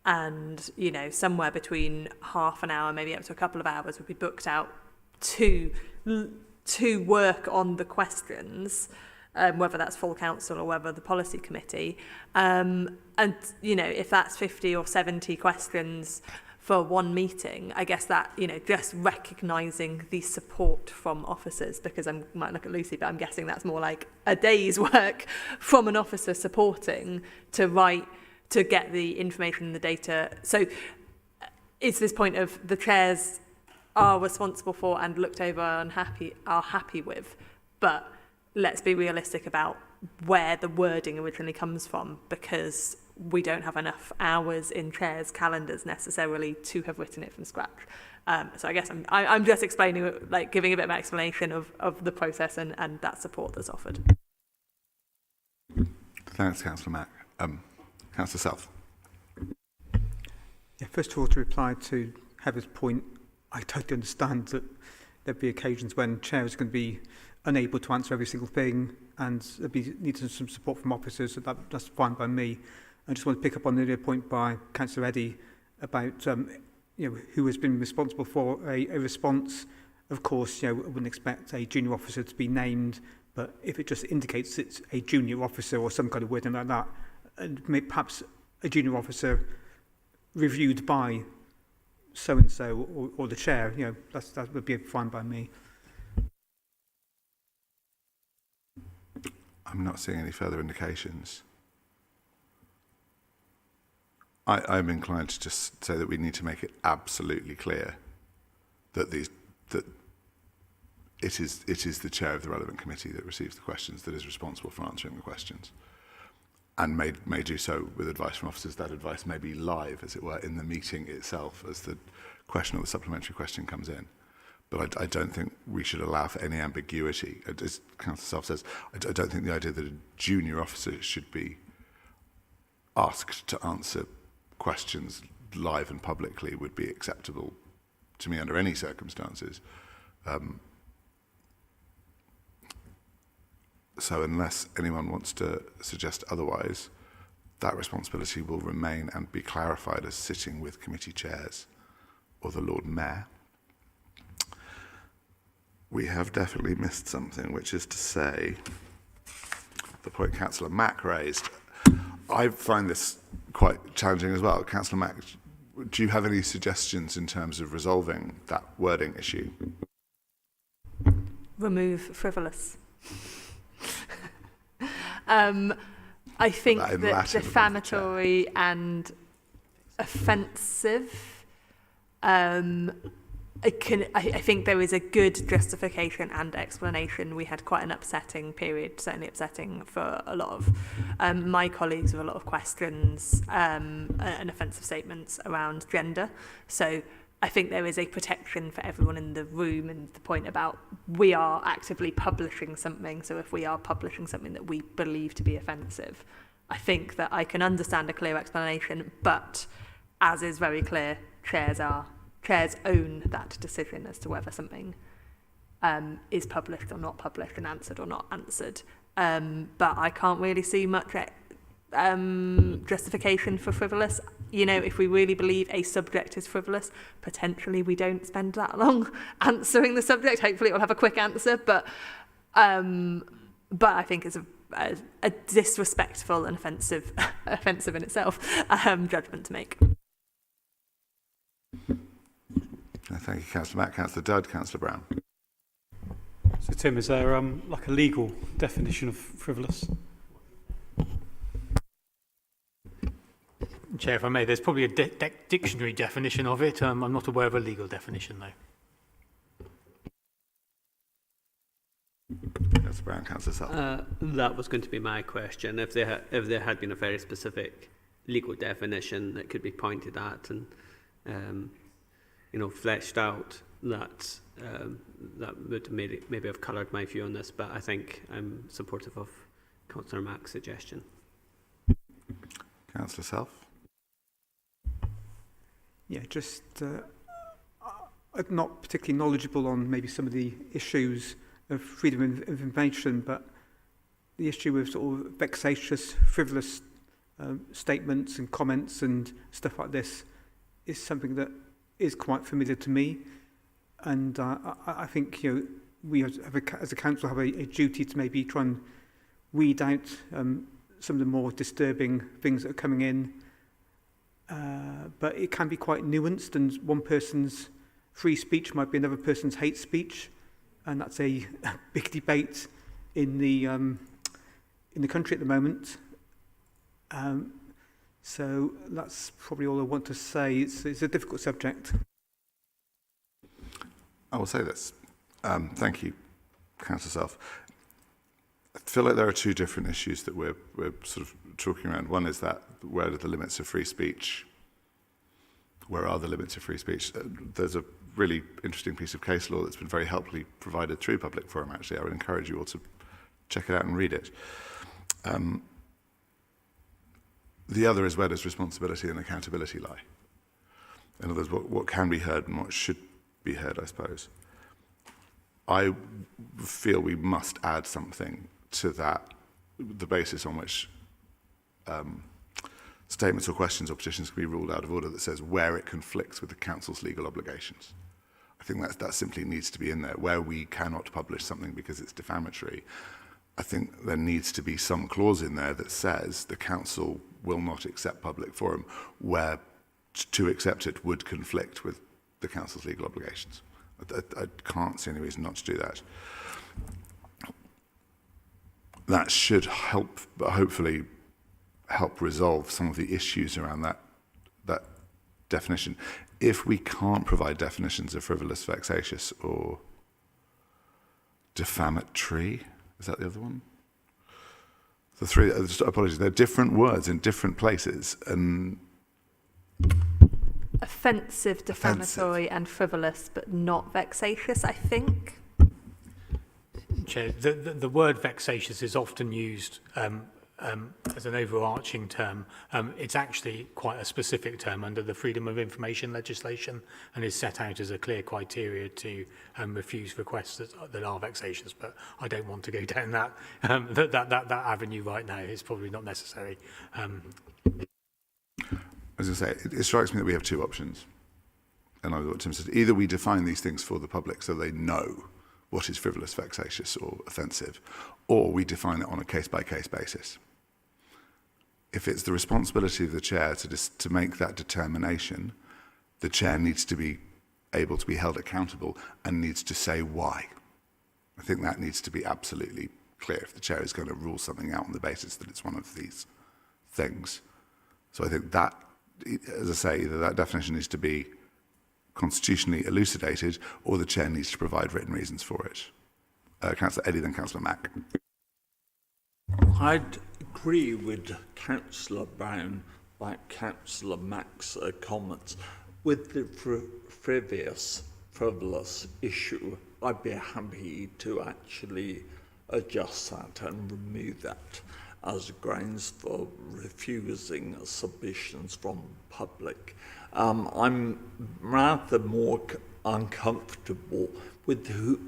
D: And, somewhere between half an hour, maybe up to a couple of hours would be booked out to work on the questions, whether that's full council or whether the policy committee. And, if that's 50 or 70 questions for one meeting, I guess that, just recognising the support from officers, because I might look at Lucy, but I'm guessing that's more like a day's work from an officer supporting to get the information and the data. So it's this point of the chairs are responsible for and looked over and are happy with, but let's be realistic about where the wording originally comes from, because we don't have enough hours in chairs' calendars necessarily to have written it from scratch. So I guess I'm just explaining, giving a bit of an explanation of the process and that support that's offered.
A: Thanks, Councillor Mack. Councillor South.
F: Yeah, first of all, to reply to Heather's point, I totally understand that there'd be occasions when chairs are going to be unable to answer every single thing, and there'd be needing some support from officers. So that's fine by me. I just want to pick up on the earlier point by Councillor Eddy about who has been responsible for a response. Of course, I wouldn't expect a junior officer to be named, but if it just indicates it's a junior officer or some kind of wording like that, and perhaps a junior officer reviewed by so-and-so or the chair, that would be fine by me.
A: I'm not seeing any further indications. I'm inclined to just say that we need to make it absolutely clear that it is the chair of the relevant committee that receives the questions, that is responsible for answering the questions, and may do so with advice from officers. That advice may be live, as it were, in the meeting itself as the question or the supplementary question comes in. But I don't think we should allow for any ambiguity. As Councillor Self says, I don't think the idea that a junior officer should be asked to answer questions live and publicly would be acceptable to me under any circumstances. So unless anyone wants to suggest otherwise, that responsibility will remain and be clarified as sitting with committee chairs or the Lord Mayor. We have definitely missed something, which is to say the point Councillor Mack raised. I find this quite challenging as well. Councillor Mack, do you have any suggestions in terms of resolving that wording issue?
D: Remove frivolous. I think that defamatory and offensive, I think there is a good justification and explanation. We had quite an upsetting period, certainly upsetting for a lot of my colleagues, with a lot of questions and offensive statements around gender. So I think there is a protection for everyone in the room, and the point about we are actively publishing something. So if we are publishing something that we believe to be offensive, I think that I can understand a clear explanation, but as is very clear, chairs own that decision as to whether something is published or not published and answered or not answered. But I can't really see much justification for frivolous. If we really believe a subject is frivolous, potentially we don't spend that long answering the subject. Hopefully it will have a quick answer, but I think it's a disrespectful and offensive in itself judgment to make.
A: Thank you, Councillor Mack. Councillor Dudd, Councillor Brown.
E: So Tim, is there like a legal definition of frivolous?
H: Chair, if I may, there's probably a dictionary definition of it. I'm not aware of a legal definition, though.
A: Councillor Brown, Councillor Self.
G: That was going to be my question. If there had been a very specific legal definition that could be pointed at and fleshed out, that would maybe have coloured my view on this. But I think I'm supportive of Councillor Mack's suggestion.
A: Councillor Self.
F: Yeah, just I'm not particularly knowledgeable on maybe some of the issues of freedom of information, but the issue of sort of vexatious, frivolous statements and comments and stuff like this is something that is quite familiar to me, and I think we as a council have a duty to maybe try and weed out some of the more disturbing things that are coming in. But it can be quite nuanced, and one person's free speech might be another person's hate speech, and that's a big debate in the country at the moment. So that's probably all I want to say. It's a difficult subject.
A: I will say this. Thank you, Councillor Self. I feel like there are two different issues that we're sort of talking around. One is that where are the limits of free speech? Where are the limits of free speech? There's a really interesting piece of case law that's been very helpfully provided through Public Forum, actually. I would encourage you all to check it out and read it. The other is where does responsibility and accountability lie? In other words, what can be heard and what should be heard, I suppose. I feel we must add something to that, the basis on which statements or questions or petitions can be ruled out of order, that says where it conflicts with the council's legal obligations. I think that simply needs to be in there. Where we cannot publish something because it's defamatory, I think there needs to be some clause in there that says the council will not accept Public Forum where to accept it would conflict with the council's legal obligations. I can't see any reason not to do that. That should help, hopefully help resolve some of the issues around that definition. If we can't provide definitions of frivolous, vexatious, or defamatory, is that the other one? The three, apologies, they're different words in different places, and
D: offensive, defamatory, and frivolous, but not vexatious, I think.
H: Chair, the word vexatious is often used as an overarching term. It's actually quite a specific term under the Freedom of Information legislation, and is set out as a clear criteria to refuse requests that are vexatious. But I don't want to go down that avenue right now. It's probably not necessary.
A: As I say, it strikes me that we have two options. And I what Tim said, either we define these things for the public so they know what is frivolous, vexatious, or offensive, or we define it on a case-by-case basis. If it's the responsibility of the chair to make that determination, the chair needs to be able to be held accountable and needs to say why. I think that needs to be absolutely clear if the chair is going to rule something out on the basis that it's one of these things. So I think that, as I say, either that definition needs to be constitutionally elucidated or the chair needs to provide written reasons for it. Councillor Eddy, then Councillor Mack.
B: I'd agree with Councillor Brown, like Councillor Mack's comments. With the frivolous issue, I'd be happy to actually adjust that and remove that as grounds for refusing submissions from public. I'm rather more uncomfortable with who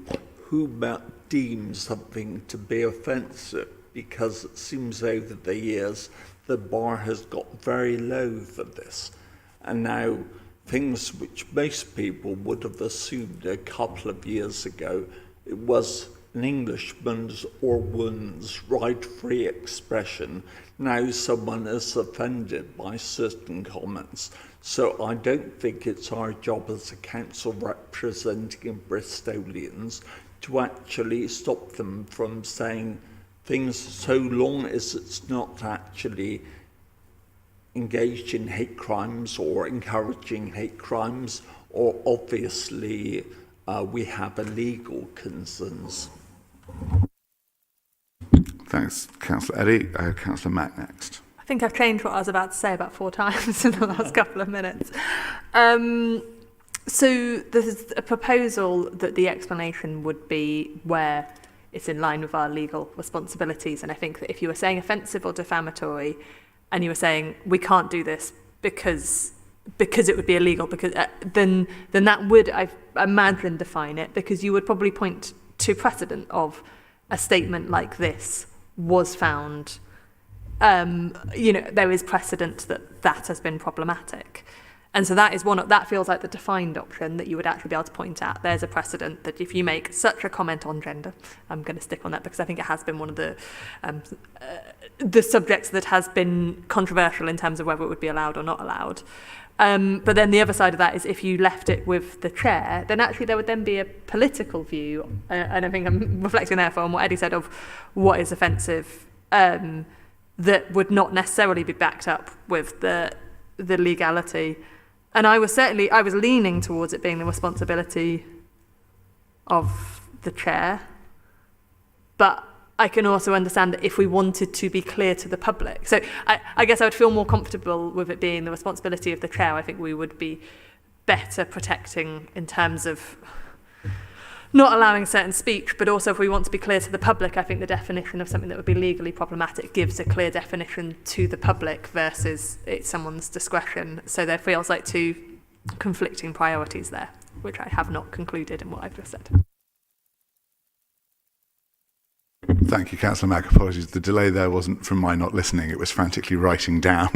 B: deems something to be offensive, because it seems over the years the bar has got very low for this. And now things which most people would have assumed a couple of years ago, it was an Englishman's or woman's right-free expression. Now someone is offended by certain comments. So I don't think it's our job as a council representing Bristolians to actually stop them from saying things, so long as it's not actually engaged in hate crimes or encouraging hate crimes, or obviously we have illegal concerns.
A: Thanks, Councillor Eddy. Councillor Mack next.
D: I think I've changed what I was about to say about 4 times in the last couple of minutes. So there's a proposal that the explanation would be where it's in line with our legal responsibilities. And I think that if you were saying offensive or defamatory, and you were saying we can't do this because it would be illegal, because then that would, I imagine, define it, because you would probably point to precedent of a statement like this was found. There is precedent that has been problematic. And so that is that feels like the defined option that you would actually be able to point at. There's a precedent that if you make such a comment on gender, I'm going to stick on that because I think it has been one of the subjects that has been controversial in terms of whether it would be allowed or not allowed. But then the other side of that is if you left it with the chair, then actually there would then be a political view, and I think I'm reflecting therefore on what Eddie said of what is offensive, that would not necessarily be backed up with the legality. And I was leaning towards it being the responsibility of the chair, but I can also understand that if we wanted to be clear to the public, so I guess I would feel more comfortable with it being the responsibility of the chair. I think we would be better protecting in terms of not allowing certain speech, but also if we want to be clear to the public, I think the definition of something that would be legally problematic gives a clear definition to the public versus it's someone's discretion. So there feels like 2 conflicting priorities there, which I have not concluded in what I've just said.
A: Thank you, Councillor Mack. Apologies. The delay there wasn't from my not listening. It was frantically writing down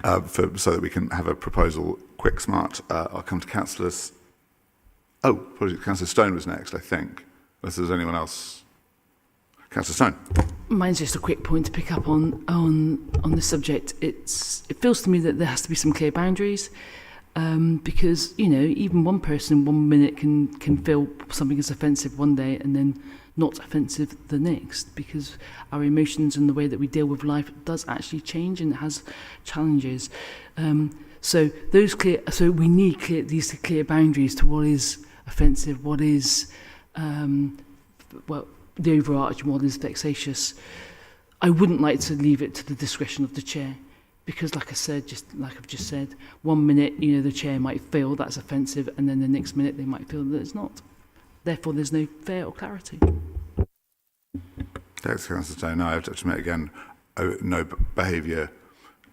A: so that we can have a proposal quick, smart. I'll come to councillors. Oh, apologies. Councillor Stone was next, I think. Unless there's anyone else. Councillor Stone.
C: Mine's just a quick point to pick up on this subject. It feels to me that there has to be some clear boundaries, because even one person 1 minute can feel something is offensive one day and then not offensive the next, because our emotions and the way that we deal with life does actually change and has challenges. So we need these clear boundaries to what is offensive, what is the overarching, what is vexatious. I wouldn't like to leave it to the discretion of the chair, because like I've just said, 1 minute the chair might feel that's offensive, and then the next minute they might feel that it's not. Therefore, there's no fair or clarity.
A: Thanks, Councillor Stone. No, I have to admit again, no behaviour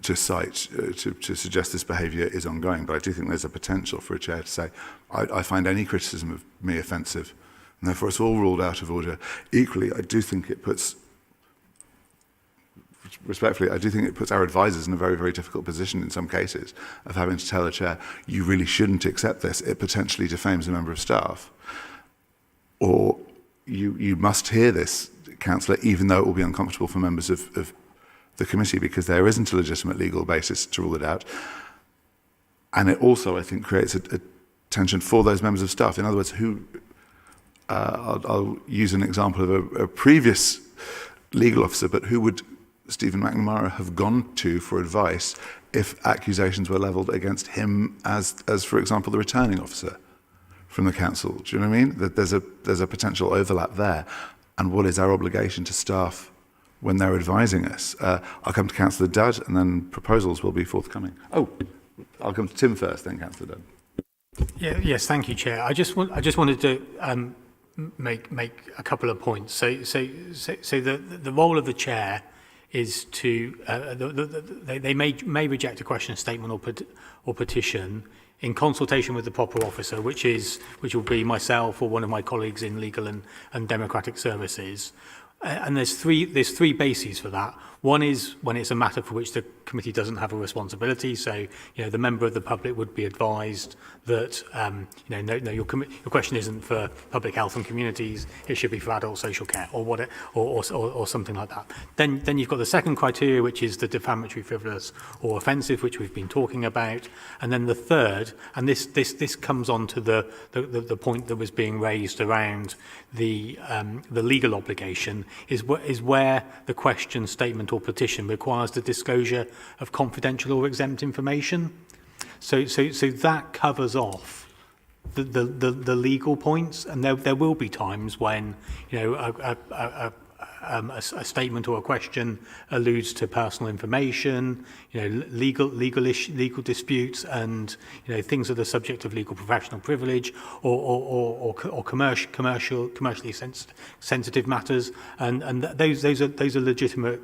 A: to cite to suggest this behaviour is ongoing, but I do think there's a potential for a chair to say, I find any criticism of me offensive, and therefore it's all ruled out of order. Equally, I do think it puts, respectfully, I do think it puts our advisors in a very, very difficult position in some cases of having to tell a chair, you really shouldn't accept this, it potentially defames a member of staff. Or you must hear this, councillor, even though it will be uncomfortable for members of the committee, because there isn't a legitimate legal basis to rule it out. And it also, I think, creates a tension for those members of staff. In other words, I'll use an example of a previous legal officer, but who would Stephen McNamara have gone to for advice if accusations were levelled against him as, for example, the returning officer from the council? Do you know what I mean? That there's a potential overlap there. And what is our obligation to staff when they're advising us? I'll come to Councillor Dudd, and then proposals will be forthcoming. Oh, I'll come to Tim first, then Councillor Dudd.
H: Yes, thank you, Chair. I just wanted to make a couple of points. So the role of the chair is to they may reject a question, statement, or petition in consultation with the proper officer, which will be myself or one of my colleagues in legal and democratic services. And there's three bases for that. One is when it's a matter for which the committee doesn't have a responsibility. So, the member of the public would be advised that, no, your question isn't for public health and communities. It should be for adult social care or something like that. Then you've got the second criteria, which is the defamatory, frivolous, or offensive, which we've been talking about, and then the third, and this comes on to the point that was being raised around the legal obligation, is where the question, statement, or petition requires the disclosure of confidential or exempt information. So that covers off the legal points, and there will be times when a statement or a question alludes to personal information, legal disputes, and things that are subject of legal professional privilege or commercially sensitive matters, and those are legitimate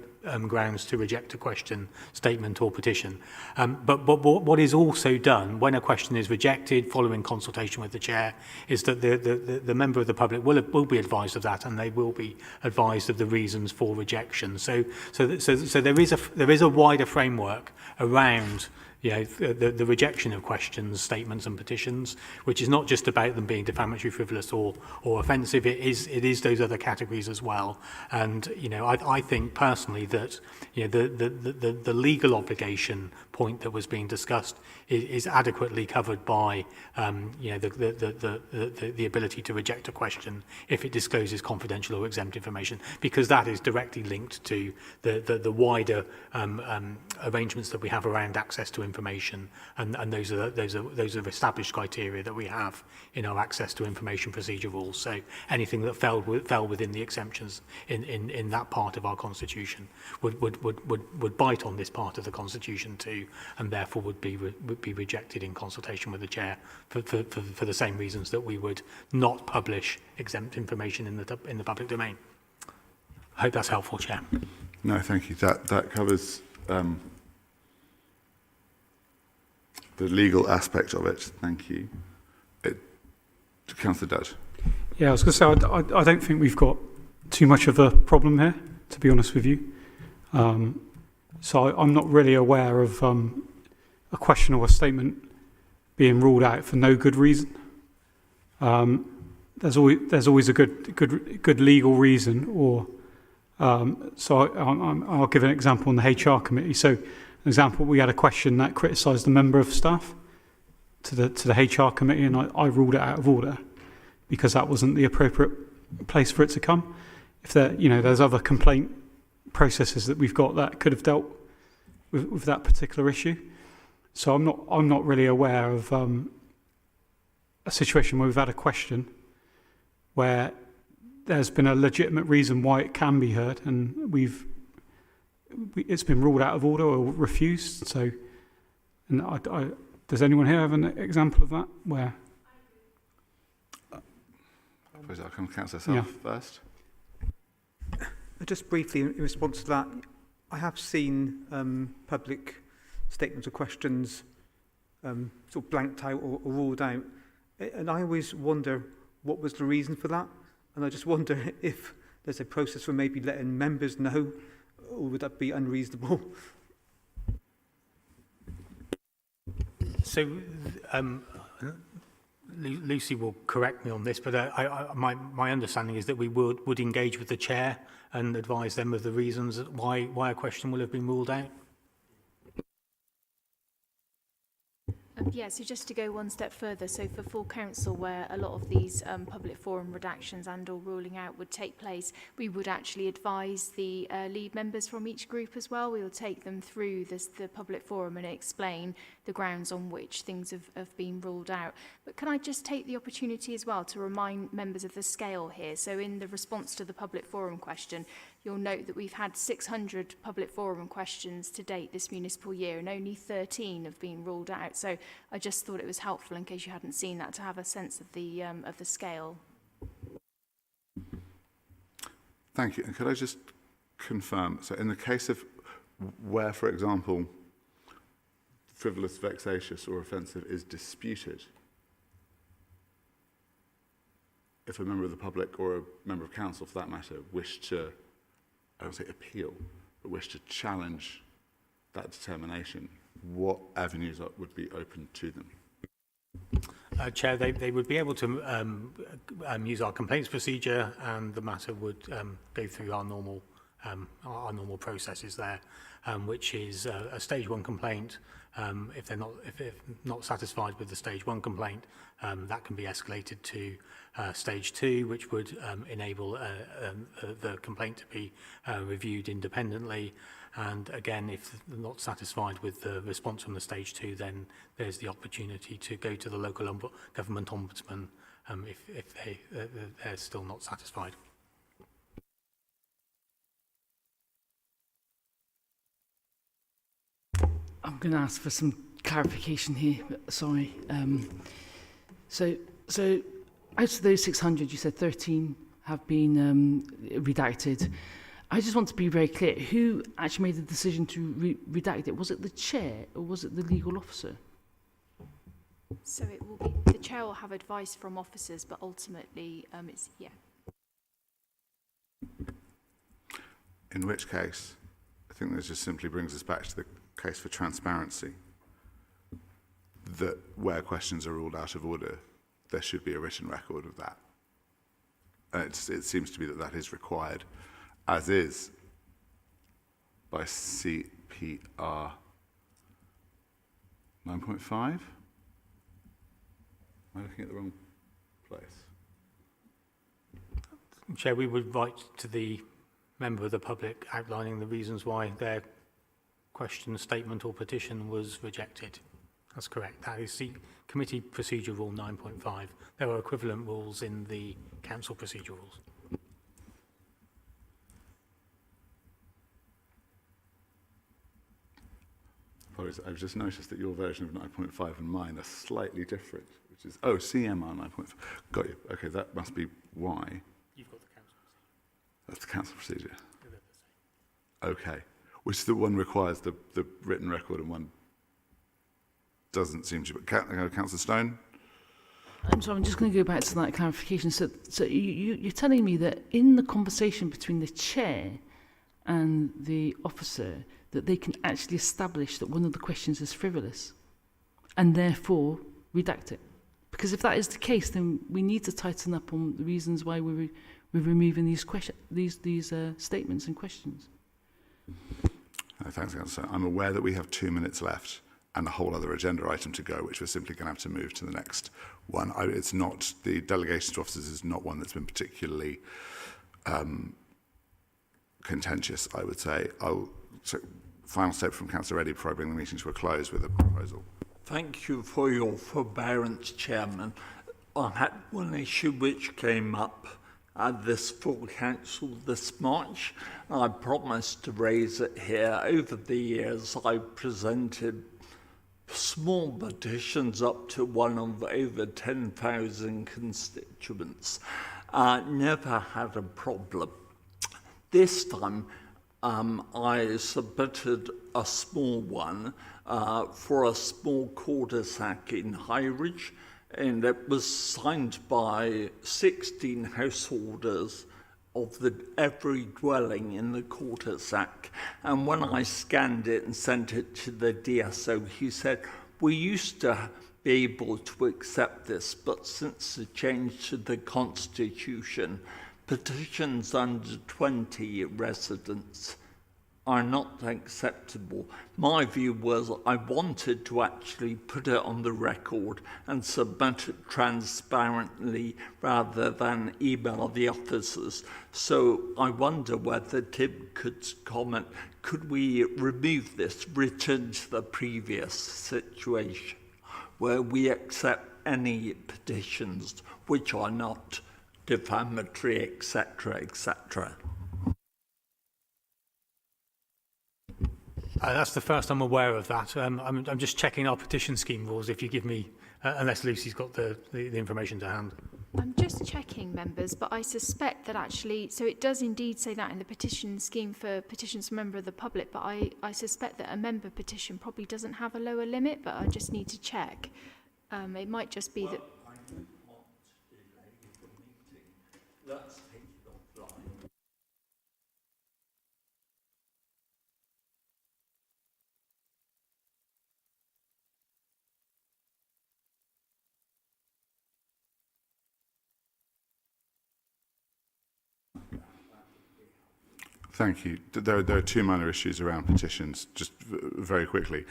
H: grounds to reject a question, statement, or petition. But what is also done when a question is rejected following consultation with the chair is that the member of the public will be advised of that, and they will be advised of the reasons for rejection. So there is a wider framework around the rejection of questions, statements, and petitions, which is not just about them being defamatory, frivolous, or offensive. It is those other categories as well. And I think personally that the legal obligation point that was being discussed is adequately covered by the ability to reject a question if it discloses confidential or exempt information, because that is directly linked to the wider arrangements that we have around access to information, and those are established criteria that we have in our access to information procedure rules. So anything that fell within the exemptions in that part of our constitution would bite on this part of the constitution too, and therefore would be rejected in consultation with the chair for the same reasons that we would not publish exempt information in the public domain. I hope that's helpful, Chair.
A: No, thank you. That covers the legal aspect of it. Thank you. Councillor Dudge.
E: Yeah, I was going to say, I don't think we've got too much of a problem here, to be honest with you. So I'm not really aware of a question or a statement being ruled out for no good reason. There's always a good legal reason, or so I'll give an example on the HR committee. So, an example, we had a question that criticised a member of staff to the HR committee, and I ruled it out of order because that wasn't the appropriate place for it to come. If there's other complaint processes that we've got that could have dealt with that particular issue. So I'm not really aware of a situation where we've had a question where there's been a legitimate reason why it can be heard, and it's been ruled out of order or refused. So, and does anyone here have an example of that where?
A: I'll come to Councillor Self first.
F: Just briefly, in response to that, I have seen public statements or questions sort of blanked out or ruled out, and I always wonder what was the reason for that, and I just wonder if there's a process for maybe letting members know, or would that be unreasonable?
H: So, Lucy will correct me on this, but my understanding is that we would engage with the chair and advise them of the reasons why a question will have been ruled out.
I: Yeah, so just to go one step further, so for full council, where a lot of these public forum redactions and or ruling out would take place, we would actually advise the lead members from each group as well. We will take them through the public forum and explain the grounds on which things have been ruled out. But can I just take the opportunity as well to remind members of the scale here? So in the response to the public forum question, you'll note that we've had 600 public forum questions to date this municipal year, and only 13 have been ruled out. So I just thought it was helpful, in case you hadn't seen that, to have a sense of the scale.
A: Thank you. And could I just confirm, so in the case of where, for example, frivolous, vexatious, or offensive is disputed, if a member of the public or a member of council, for that matter, wish to, I don't say appeal, but wish to challenge that determination, what avenues would be open to them?
H: Chair, they would be able to use our complaints procedure, and the matter would go through our normal processes there, which is a stage 1 complaint. If they're not satisfied with the stage 1 complaint, that can be escalated to stage 2, which would enable the complaint to be reviewed independently. And again, if they're not satisfied with the response from the stage 2, then there's the opportunity to go to the local government ombudsman if they're still not satisfied.
C: I'm going to ask for some clarification here, but sorry. So out of those 600, you said 13 have been redacted. I just want to be very clear. Who actually made the decision to redact it? Was it the chair or was it the legal officer?
I: So it will be, the chair will have advice from officers, but ultimately it's, yeah.
A: In which case, I think this just simply brings us back to the case for transparency, that where questions are ruled out of order, there should be a written record of that. It seems to be that is required, as is by CPR 9.5. Am I looking at the wrong place?
H: Chair, we would write to the member of the public outlining the reasons why their question, statement or petition was rejected. That's correct. That is the Committee Procedure Rule 9.5. There are equivalent rules in the Council Procedure Rules.
A: I've just noticed that your version of 9.5 and mine are slightly different, which is, oh, CMR 9.5. Got you. Okay, that must be why.
H: You've got the Council Procedure.
A: That's the Council Procedure.
H: They're the same.
A: Okay. Which the one requires the written record and one doesn't seem to. Councillor Stone?
C: I'm sorry, I'm just going to go back to that clarification. So you're telling me that in the conversation between the chair and the officer, that they can actually establish that one of the questions is frivolous and therefore redact it? Because if that is the case, then we need to tighten up on the reasons why we're removing these statements and questions.
A: Thanks, Councillor. I'm aware that we have 2 minutes left and a whole other agenda item to go, which we're simply going to have to move to the next one. It's not, the delegations to officers is not one that's been particularly contentious, I would say. So final statement from Councillor Reddy before I bring the meeting to a close with a proposal.
B: Thank you for your forbearance, Chairman. I had one issue which came up at this full council this March. I promised to raise it here. Over the years, I presented small petitions up to one of over 10,000 constituents. Never had a problem. This time, I submitted a small one for a small cul-de-sac in Highridge, and it was signed by 16 householders of every dwelling in the cul-de-sac. And when I scanned it and sent it to the DSO, he said, we used to be able to accept this, but since the change to the Constitution, petitions under 20 residents are not acceptable. My view was I wanted to actually put it on the record and submit it transparently rather than email the officers. So I wonder whether Tim could comment, could we remove this, return to the previous situation where we accept any petitions which are not defamatory, etc., etc.?
H: That's the first I'm aware of that. I'm just checking our petition scheme rules, if you give me, unless Lucy's got the information to hand.
I: I'm just checking, members, but I suspect that actually, so it does indeed say that in the petition scheme for petitions from a member of the public, but I suspect that a member petition probably doesn't have a lower limit, but I just need to check. It might just be that...
B: I don't want to delay the meeting. Let's take it offline.
A: Thank you. There are two minor issues around petitions, just very quickly.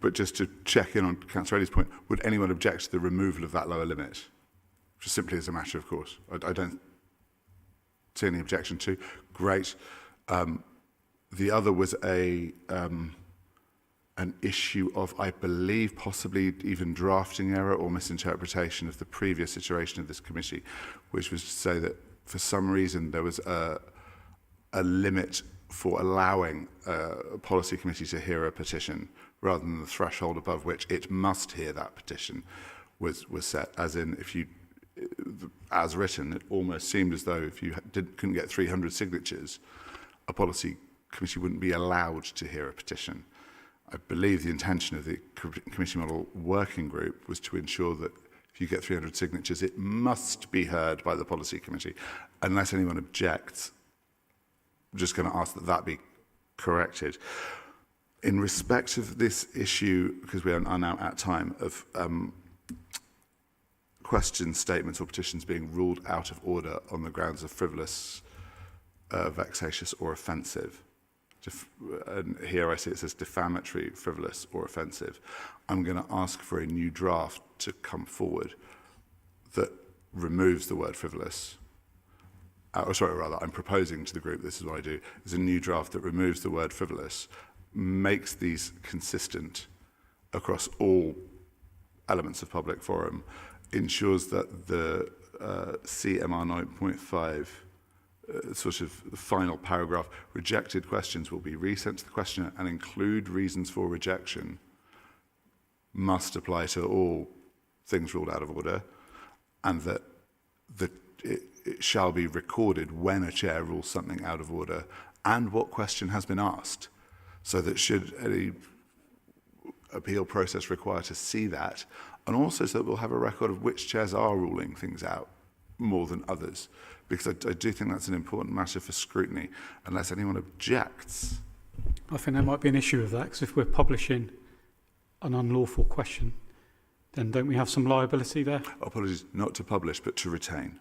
A: But just to check in on Councillor Eddy's point, would anyone object to the removal of that lower limit? Just simply as a matter of course. I don't see any objection to. Great. The other was an issue of, I believe, possibly even drafting error or misinterpretation of the previous iteration of this committee, which was to say that for some reason there was a limit for allowing a policy committee to hear a petition rather than the threshold above which it must hear that petition was set. As in, if you, as written, it almost seemed as though if you couldn't get 300 signatures, a policy committee wouldn't be allowed to hear a petition. I believe the intention of the committee model working group was to ensure that if you get 300 signatures, it must be heard by the policy committee. Unless anyone objects, I'm just going to ask that that be corrected. In respect of this issue, because we are now at time, of questions, statements or petitions being ruled out of order on the grounds of frivolous, vexatious or offensive. And here I see it says defamatory, frivolous or offensive. I'm going to ask for a new draft to come forward that removes the word frivolous. I'm proposing to the group, this is what I do, is a new draft that removes the word frivolous, makes these consistent across all elements of public forum, ensures that the CMR 9.5 sort of the final paragraph, rejected questions will be resent to the questioner and include reasons for rejection, must apply to all things ruled out of order, and that it shall be recorded when a chair rules something out of order and what question has been asked, so that should any appeal process require to see that, and also so that we'll have a record of which chairs are ruling things out more than others, because I do think that's an important matter for scrutiny, unless anyone objects.
E: I think there might be an issue with that, because if we're publishing an unlawful question, then don't we have some liability there?
A: Apologies, not to publish, but to retain.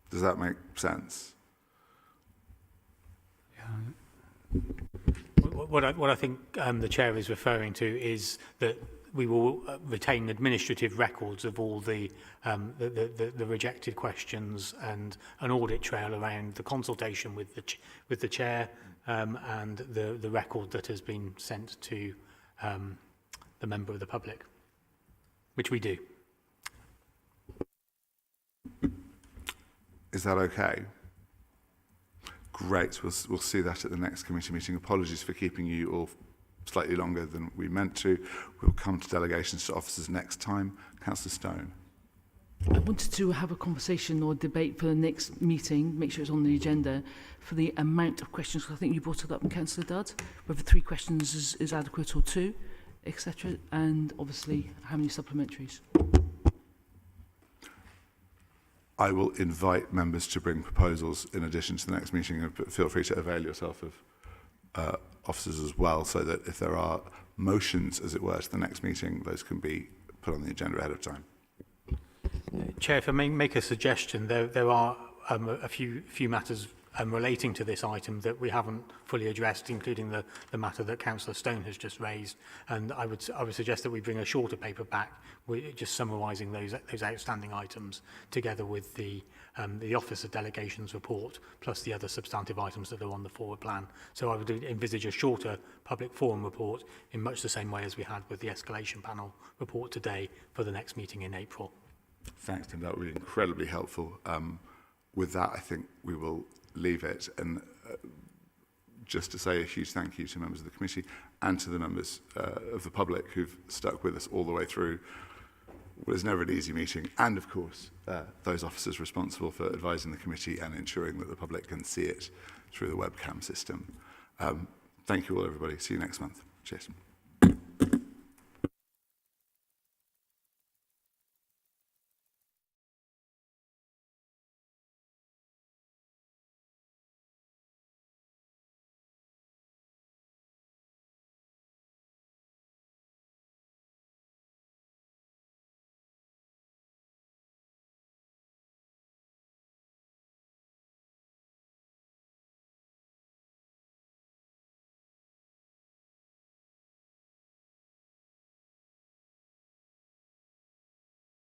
A: Does that make sense?
E: Yeah.
H: What I think the chair is referring to is that we will retain administrative records of all the rejected questions and an audit trail around the consultation with the chair and the record that has been sent to the member of the public, which we do.
A: Is that okay? Great. We'll see that at the next committee meeting. Apologies for keeping you all slightly longer than we meant to. We'll come to delegations to officers next time. Councillor Stone.
C: I wanted to have a conversation or debate for the next meeting, make sure it's on the agenda, for the amount of questions. I think you brought it up, Councillor Dudd, whether 3 questions is adequate or 2, etc. And obviously, how many supplementaries.
A: I will invite members to bring proposals in addition to the next meeting, and feel free to avail yourself of officers as well, so that if there are motions, as it were, to the next meeting, those can be put on the agenda ahead of time.
H: Chair, if I may make a suggestion, there are a few matters relating to this item that we haven't fully addressed, including the matter that Councillor Stone has just raised, and I would suggest that we bring a shorter paper back, just summarising those outstanding items together with the Office of Delegations report, plus the other substantive items that are on the forward plan. So I would envisage a shorter public forum report in much the same way as we had with the Escalation panel report today for the next meeting in April.
A: Thanks, Tim. That would be incredibly helpful. With that, I think we will leave it, and just to say a huge thank you to members of the committee and to the members of the public who've stuck with us all the way through what is never an easy meeting, and of course those officers responsible for advising the committee and ensuring that the public can see it through the webcam system. Thank you all, everybody. See you next month. Cheers.